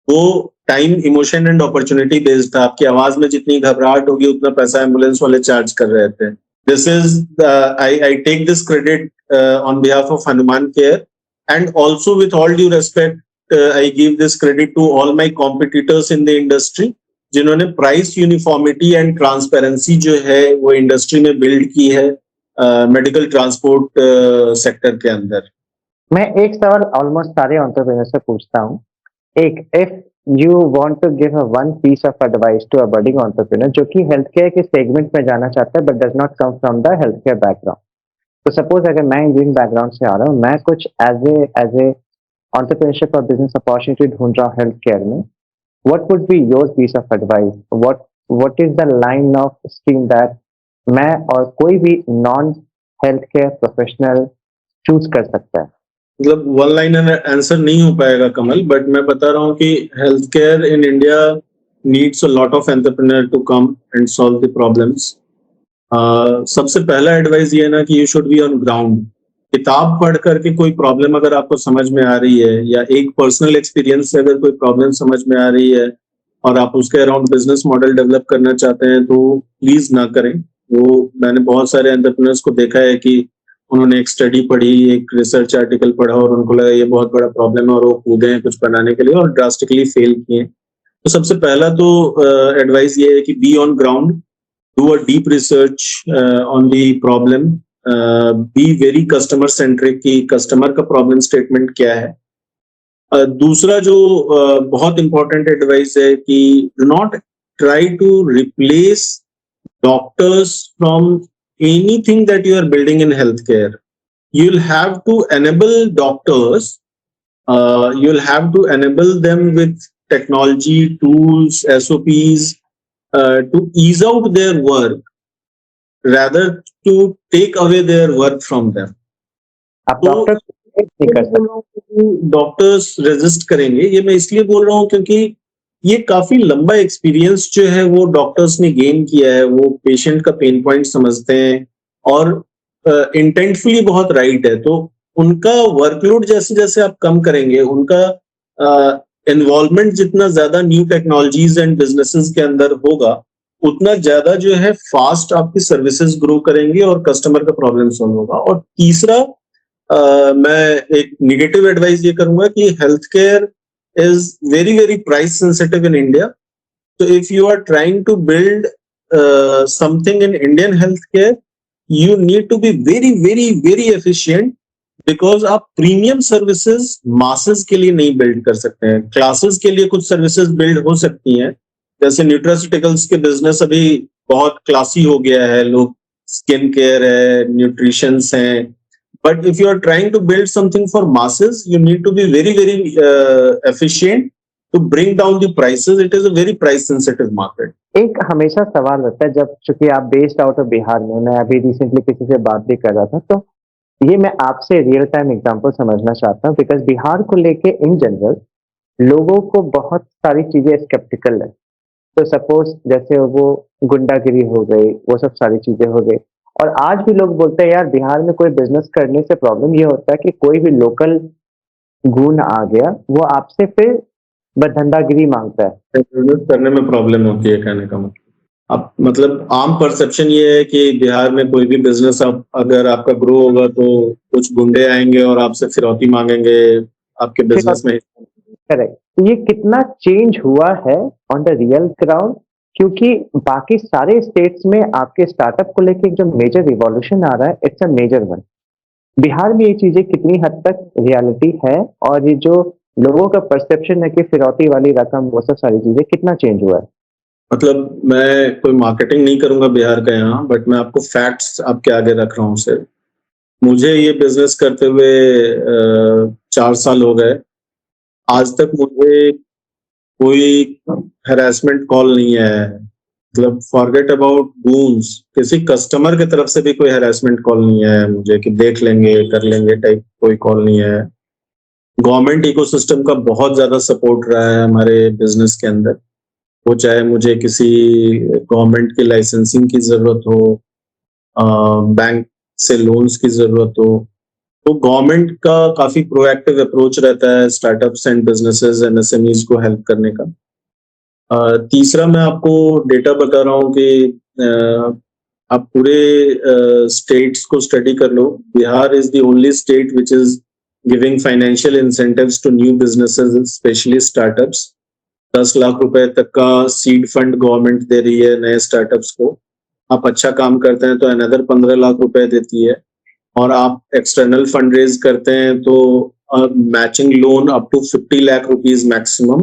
वो time, emotion and opportunity based था। आपकी आवाज में जितनी घबराहट होगी उतना पैसा एम्बुलेंस वाले चार्ज कर रहे थे। This is I take this credit on behalf of Hanuman care and also with all due respect I give this credit to all my competitors in the industry, जिन्होंने प्राइस यूनिफॉर्मिटी एंड ट्रांसपेरेंसी जो है वो industry में build की है medical transport sector के अंदर। मैं एक सवाल ऑलमोस्ट सारे एंटरप्रेन्योर से पूछता हूँ। एक, if you want to give a one piece of advice to a budding entrepreneur जो कि हेल्थ केयर के सेगमेंट में जाना चाहता है but does not come from the health care background, तो सपोज अगर मैं इंजीनियरिंग बैकग्राउंड से आ रहा हूँ, मैं कुछ एज ए एंटरप्रेन्योरशिप और बिजनेस अपॉर्चुनिटी ढूंढ रहा हूँ हेल्थ केयर में, what would be your piece of advice? What is the line of stream that मैं और कोई भी non health care professional choose कर सकता है? मतलब वन लाइन आंसर नहीं हो पाएगा कमल, बट मैं बता रहा हूँ कि health care in India needs a lot of entrepreneur to come and solve the problems. सबसे पहला एडवाइस ये है ना कि you should be on ground. किताब पढ़ करके कोई प्रॉब्लम अगर आपको समझ में आ रही है या एक पर्सनल एक्सपीरियंस से अगर कोई प्रॉब्लम समझ में आ रही है और आप उसके अराउंड बिजनेस मॉडल डेवलप करना चाहते हैं तो प्लीज ना करें वो। मैंने बहुत सारे एंटरप्रेन्योर्स को देखा है कि उन्होंने एक स्टडी पढ़ी, एक रिसर्च आर्टिकल पढ़ा और उनको लगा ये बहुत बड़ा प्रॉब्लम है और वो कूदे हैं कुछ बनाने के लिए और ड्रास्टिकली फेल किए। तो सबसे पहला तो एडवाइस ये है कि B on ground, do a deep research on the problem, be very customer centric कि कस्टमर का प्रॉब्लम स्टेटमेंट क्या है। दूसरा जो बहुत इंपॉर्टेंट एडवाइस है कि do not try to replace doctors from anything that you are building in healthcare. You'll have to enable doctors, you'll have to enable them with technology, tools, SOPs, to ease out their work rather to take away their work from them. आप doctor नहीं कर सकते। Doctors resist करेंगे, ये मैं इसलिए बोल रहा हूँ क्योंकि ये काफी लंबा एक्सपीरियंस जो है वो डॉक्टर्स ने गेन किया है। वो पेशेंट का पेन पॉइंट समझते हैं और इंटेंटफुली बहुत राइट है। तो उनका वर्कलोड जैसे जैसे आप कम करेंगे, उनका इन्वॉल्वमेंट जितना ज्यादा न्यू टेक्नोलॉजीज एंड बिजनेसेस के अंदर होगा उतना ज्यादा जो है फास्ट आपकी सर्विसेज ग्रो करेंगी और कस्टमर का प्रॉब्लम सॉल्व होगा। और तीसरा मैं एक निगेटिव एडवाइस ये करूंगा कि health care is very very price sensitive in India. So if you are trying to build something in Indian healthcare, you need to be very, very, very efficient because आप premium services masses के लिए नहीं build कर सकते हैं। Classes के लिए कुछ सर्विसेज बिल्ड हो सकती हैं, जैसे न्यूट्रास्यूटिकल्स के बिजनेस अभी बहुत क्लासी हो गया है, लोग स्किन केयर है, न्यूट्रिशंस हैं। But if you are trying to build something for masses, you need to be very, very efficient to bring down the prices. It is a very price sensitive market. एक हमेशा सवाल रहता है, जब चूंकि आप बेस्ड आउट ऑफ बिहार में, मैं अभी रिसेंटली किसी से बात भी कर रहा था, तो ये मैं आपसे रियल टाइम एग्जांपल समझना चाहता हूँ बिकॉज बिहार को लेके इन जनरल लोगों को बहुत सारी चीजें स्केप्टिकल है। तो सपोज जैसे वो गुंडागिरी हो गई, वो सब सारी चीजें हो गई, और आज भी लोग बोलते हैं यार बिहार में कोई बिजनेस करने से प्रॉब्लम ये होता है कि कोई भी लोकल गून आ गया, वो आपसे फिर बट धंधागिरी मांगता है। बिजनेस करने में प्रॉब्लम होती है, कहने का मतलब। अब मतलब आम परसेप्शन ये है कि बिहार में कोई भी बिजनेस आप अगर आपका ग्रो होगा तो कुछ गुंडे आएंगे और आपसे फिरौती मांगेंगे आपके बिजनेस में। करेक्ट। तो ये कितना चेंज हुआ है ऑन द रियल ग्राउंड, क्योंकि बाकी सारे स्टेट्स में आपके स्टार्टअप को लेके जो मेजर रिवॉल्यूशन आ रहा है, it's a major one. Bihar में ये चीजें कितनी हद तक रियलिटी है, और ये जो लोगों का परसेप्शन है कि फिरौती वाली रकम, वो सब सारी चीजें कितना चेंज हुआ है? मतलब मैं कोई मार्केटिंग नहीं करूंगा बिहार का यहाँ, बट मैं आपको फैक्ट्स आपके आगे रख रहा हूँ सिर्फ। मुझे ये बिजनेस करते हुए 4 साल हो गए। आज तक मुझे कोई हैरेसमेंट कॉल नहीं आया है। मतलब फॉरगेट अबाउट गूंस, किसी कस्टमर की तरफ से भी कोई हैरेसमेंट कॉल नहीं आया है मुझे कि देख लेंगे कर लेंगे टाइप कोई कॉल नहीं आया है। गवर्नमेंट इकोसिस्टम का बहुत ज्यादा सपोर्ट रहा है हमारे बिजनेस के अंदर। वो चाहे मुझे किसी गवर्नमेंट की लाइसेंसिंग की जरूरत हो, बैंक से लोन्स की जरूरत हो, तो गवर्नमेंट का काफी प्रोएक्टिव अप्रोच रहता है स्टार्टअप्स एंड बिजनेसेस एमएसएमईज को हेल्प करने का। तीसरा मैं आपको डेटा बता रहा हूँ कि आप पूरे स्टेट्स को स्टडी कर लो। Bihar is the only state which is giving financial incentives to new businesses, especially startups. 10 lakh रुपए तक का सीड फंड गवर्नमेंट दे रही है नए स्टार्टअप्स को। आप अच्छा काम करते हैं तो अनदर 15 लाख रुपए देती है, और आप एक्सटर्नल फंड रेज करते हैं तो matching loan up to 50 lakh rupees maximum,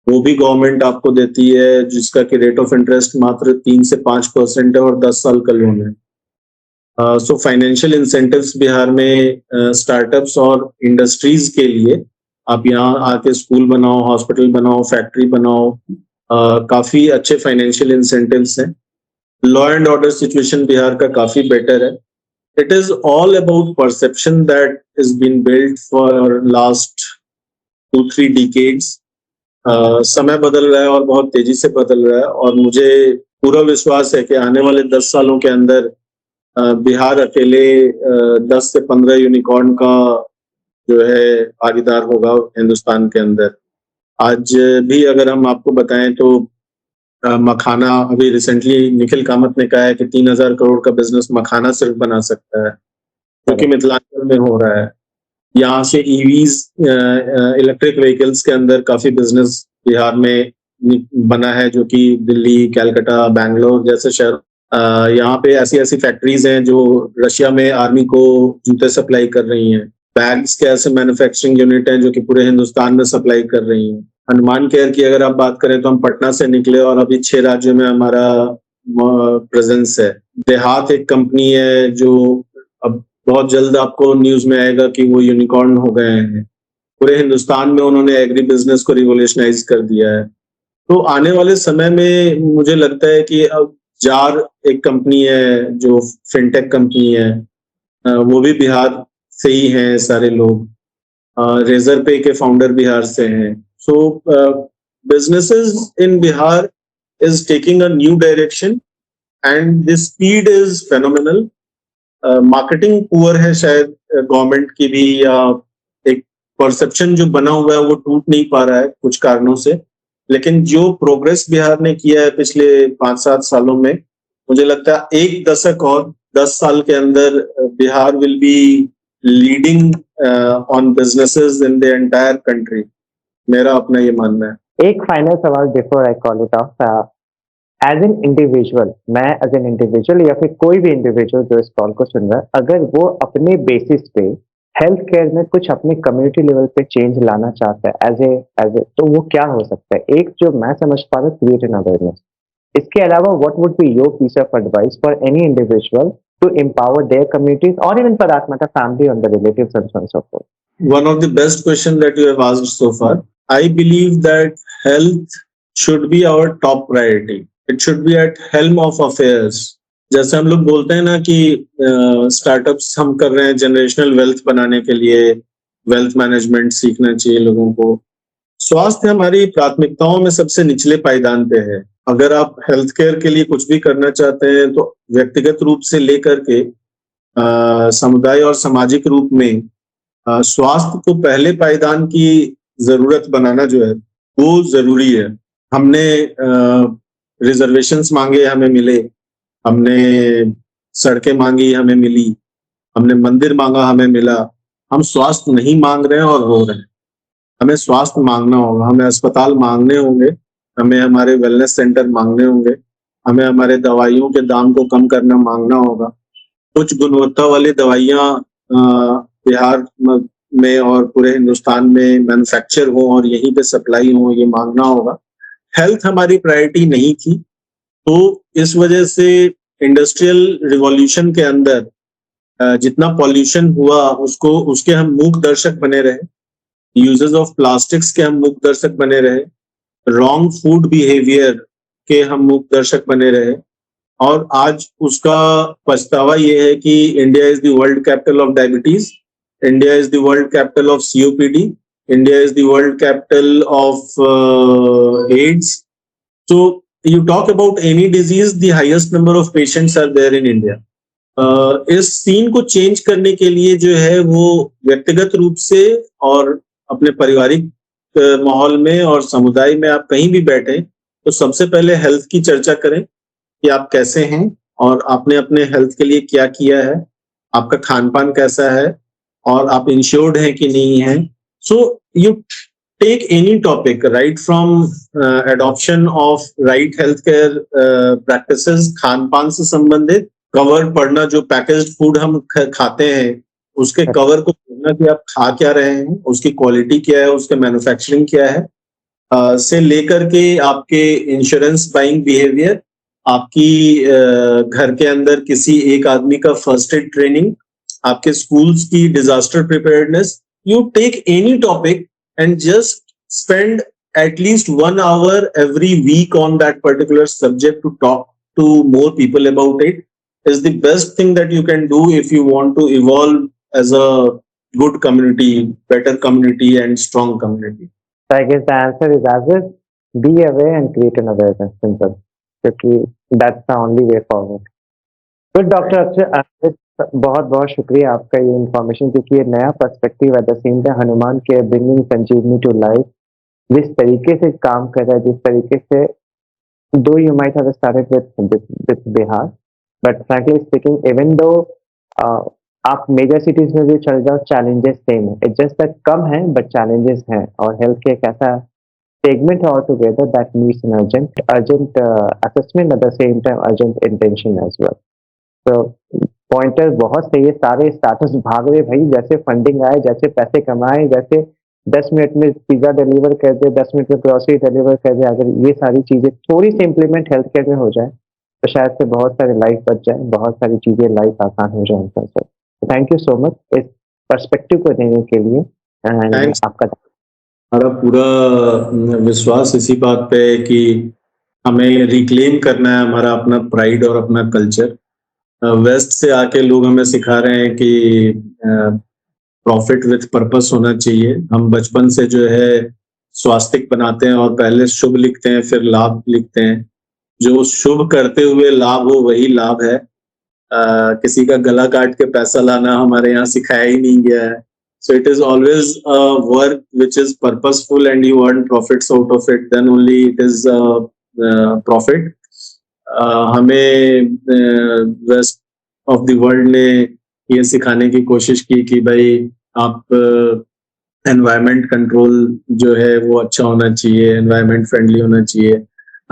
वो भी गवर्नमेंट आपको देती है, जिसका कि रेट ऑफ इंटरेस्ट मात्र 3 से 5% है और 10 साल का लोन है। सो फाइनेंशियल इंसेंटिव्स बिहार में स्टार्टअप्स और इंडस्ट्रीज के लिए, आप यहाँ आके स्कूल बनाओ, हॉस्पिटल बनाओ, फैक्ट्री बनाओ, काफी अच्छे फाइनेंशियल इंसेंटिव्स हैं। Law and order situation Bihar का काफी बेटर है। It is all about perception that has been built for last 2-3 decades. समय बदल रहा है और बहुत तेजी से बदल रहा है, और मुझे पूरा विश्वास है कि आने वाले 10 सालों के अंदर बिहार अकेले 10 से 15 यूनिकॉर्न का जो है भागीदार होगा हिंदुस्तान के अंदर। आज भी अगर हम आपको बताएं तो मखाना, अभी रिसेंटली निखिल कामत ने कहा है कि 3,000 करोड़ का बिजनेस मखाना सिर्फ बना सकता है, क्योंकि मिथिलांचल में हो रहा है। यहाँ से ईवीज, इलेक्ट्रिक व्हीकल्स के अंदर काफी बिजनेस बिहार में बना है, जो कि दिल्ली, कलकत्ता, बैंगलोर जैसे शहर। यहाँ पे ऐसी ऐसी फैक्ट्रीज हैं जो रशिया में आर्मी को जूते सप्लाई कर रही हैं। बैग्स के ऐसे मैन्युफैक्चरिंग यूनिट हैं जो कि पूरे हिंदुस्तान में सप्लाई कर रही हैं। हनुमान केयर की अगर आप बात करें तो हम पटना से निकले और अभी 6 राज्यों में हमारा प्रेजेंस है। देहात एक कंपनी है जो अब बहुत जल्द आपको न्यूज में आएगा कि वो यूनिकॉर्न हो गए हैं। पूरे हिंदुस्तान में उन्होंने एग्री बिजनेस को रिवोल्यूशनाइज कर दिया है। तो आने वाले समय में मुझे लगता है कि अब जार एक कंपनी है जो फिनटेक कंपनी है, वो भी बिहार से ही हैं सारे लोग। रेजर पे के फाउंडर बिहार से हैं। So businesses in Bihar is taking a new direction and the speed is phenomenal. Marketing poor है शायद गवर्नमेंट की भी, या एक परसेप्शन जो बना हुआ है वो टूट नहीं पा रहा है कुछ कारणों से। लेकिन जो प्रोग्रेस बिहार ने किया है पिछले 5-7 सालों में, मुझे लगता है एक दशक और 10 साल के अंदर Bihar will be leading on businesses in the entire country. मेरा अपना ये मानना है। एक फाइनल सवाल before I call it off. As an individual, मैं एज एन इंडिविजुअल या फिर कोई भी इंडिविजुअल जो इस कॉल को सुन रहा है, अगर वो अपने बेसिस पे हेल्थ केयर में कुछ अपने कम्युनिटी लेवल पे चेंज लाना चाहता है एज ए, तो वो क्या हो सकता है? एक जो मैं समझ पा रहा हूँ, क्रिएट एन अवेयरनेस। इसके अलावा what would be your piece of advice for any individual to empower their communities or even for that matter family and the relatives and so on and so forth? One of the best questions that you have asked so far. I believe that health should be our top priority. It should be at helm of affairs. जैसे हम लोग बोलते हैं ना कि startups हम कर रहे हैं जनरेशनल वेल्थ बनाने के लिए, वेल्थ मैनेजमेंट सीखना चाहिए लोगों को। स्वास्थ्य हमारी प्राथमिकताओं में सबसे निचले पायदान पे है। अगर आप हेल्थ केयर के लिए कुछ भी करना चाहते हैं तो व्यक्तिगत रूप से लेकर के समुदाय और सामाजिक रूप में स्वास्थ्य को पहले पायदान की जरूरत बनाना जो है वो जरूरी है। हमने रिजर्वेशंस मांगे, हमें मिले। हमने सड़कें मांगी, हमें मिली। हमने मंदिर मांगा, हमें मिला। हम स्वास्थ्य नहीं मांग रहे हैं और हो रहे हैं। हमें स्वास्थ्य मांगना होगा, हमें अस्पताल मांगने होंगे, हमें हमारे वेलनेस सेंटर मांगने होंगे, हमें हमारे दवाइयों के दाम को कम करना मांगना होगा। कुछ गुणवत्ता वाली दवाइयाँ बिहार में और पूरे हिंदुस्तान में मैन्युफैक्चर हो और यहीं पे सप्लाई हो, ये मांगना होगा। हेल्थ हमारी प्रायोरिटी नहीं थी, तो इस वजह से इंडस्ट्रियल रिवॉल्यूशन के अंदर जितना पॉल्यूशन हुआ उसके हम मूक दर्शक बने रहे। यूजेस ऑफ प्लास्टिक्स के हम मूक दर्शक बने रहे। रॉन्ग फूड बिहेवियर के हम मूक दर्शक बने रहे। और आज उसका पछतावा ये है कि India is the world capital of diabetes, India is the world capital of COPD, India is the world capital of AIDS. So you talk about any disease, the highest number of patients are there in India. इस scene को change करने के लिए जो है वो व्यक्तिगत रूप से और अपने पारिवारिक माहौल में और समुदाय में आप कहीं भी बैठे तो सबसे पहले हेल्थ की चर्चा करें कि आप कैसे हैं और आपने अपने हेल्थ के लिए क्या किया है, आपका खान पान कैसा है और आप इंश्योर्ड हैं कि नहीं है. So you take any topic right from adoption of right healthcare practices, Khan पान से संबंधित कवर पढ़ना, जो पैकेज्ड फूड हम खाते हैं उसके कवर को पढ़ना कि आप खा क्या रहे हैं, उसकी क्वालिटी क्या है, उसका मैन्युफैक्चरिंग क्या है, से लेकर के आपके इंश्योरेंस बाइंग बिहेवियर, आपकी घर के अंदर किसी एक आदमी का फर्स्ट एड ट्रेनिंग, आपके स्कूल्स की disaster preparedness. You take any topic and just spend at least 1 hour every week on that particular subject to talk to more people about it is the best thing that you can do if you want to evolve as a good community, better community and strong community. So I guess the answer is as is, be aware and create an awareness. Simple. Because that's the only way forward. Good, Dr. Akshay, बहुत बहुत शुक्रिया आपका ये information, क्योंकि ये नया perspective eight the same time Hanuman के bringing Sanjeevani to life जिस तरीके से काम कर रहा है, जिस तरीके से though you might have started with Bihar, but frankly speaking even though आप मेजर सिटीज में भी चल जाओ, चैलेंजेस सेम है. इट्स जस्ट दैट कम है बट चैलेंजेस हैं, और हेल्थ के एक ऐसा segment all together that needs an urgent assessment at the same time urgent intention as well. तो पॉइंटर बहुत सही है. सारे स्टार्टअप्स भाग रहे भाई, जैसे फंडिंग आए, जैसे पैसे कमाए, जैसे 10 मिनट में पिज्जा डिलीवर कर दे, 10 मिनट में ग्रोसरी डिलीवर कर दे. अगर ये सारी चीजें थोड़ी सी इम्प्लीमेंट हेल्थ केयर में हो जाए तो शायद से बहुत सारे लाइफ बच जाए, बहुत सारी चीजें लाइफ आसान हो जाए. थैंक यू सो मच इस पर्सपेक्टिव को देने के लिए. आपका हमारा पूरा विश्वास इसी बात पे है कि हमें रिक्लेम करना है हमारा अपना प्राइड और अपना कल्चर. वेस्ट से आके लोग हमें सिखा रहे हैं कि प्रॉफिट विथ पर्पस होना चाहिए. हम बचपन से जो है स्वास्तिक बनाते हैं और पहले शुभ लिखते हैं फिर लाभ लिखते हैं. जो शुभ करते हुए लाभ हो वही लाभ है. किसी का गला काट के पैसा लाना हमारे यहाँ सिखाया ही नहीं गया है. So it is always a work which is purposeful and you earn profits out of it, then only it is profit. हमें वेस्ट ऑफ द वर्ल्ड ने ये सिखाने की कोशिश की कि भाई आप एनवायरनमेंट कंट्रोल जो है वो अच्छा होना चाहिए, एनवायरनमेंट फ्रेंडली होना चाहिए.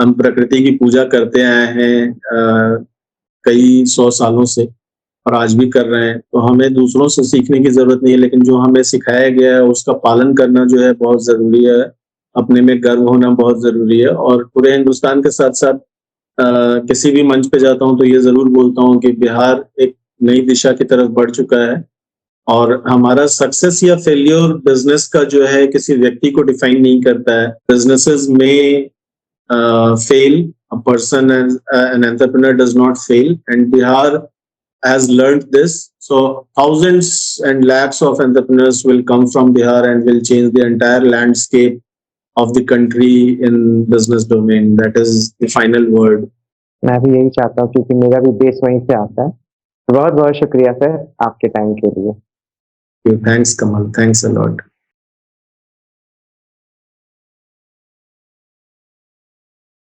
हम प्रकृति की पूजा करते आए हैं कई 100 सालों से और आज भी कर रहे हैं. तो हमें दूसरों से सीखने की जरूरत नहीं है, लेकिन जो हमें सिखाया गया है उसका पालन करना जो है बहुत जरूरी है. अपने में गर्व होना बहुत जरूरी है. और पूरे हिंदुस्तान के साथ साथ किसी भी मंच पे जाता हूं तो ये जरूर बोलता हूं कि बिहार एक नई दिशा की तरफ बढ़ चुका है. और हमारा सक्सेस या फेलियर बिजनेस का जो है किसी व्यक्ति को डिफाइन नहीं करता है. बिजनेसेस में fail, a person as an entrepreneur does not fail, and Bihar has learned this. So thousands and lakhs of entrepreneurs will come from Bihar and will change the entire landscape of the country in business domain. That is the final word. मैं भी यही चाहता हूँ, क्योंकि मेरा भी base वहीं से आता है. बहुत बहुत शुक्रिया सर आपके टाइम के लिए. Thanks Kamal, thanks a lot.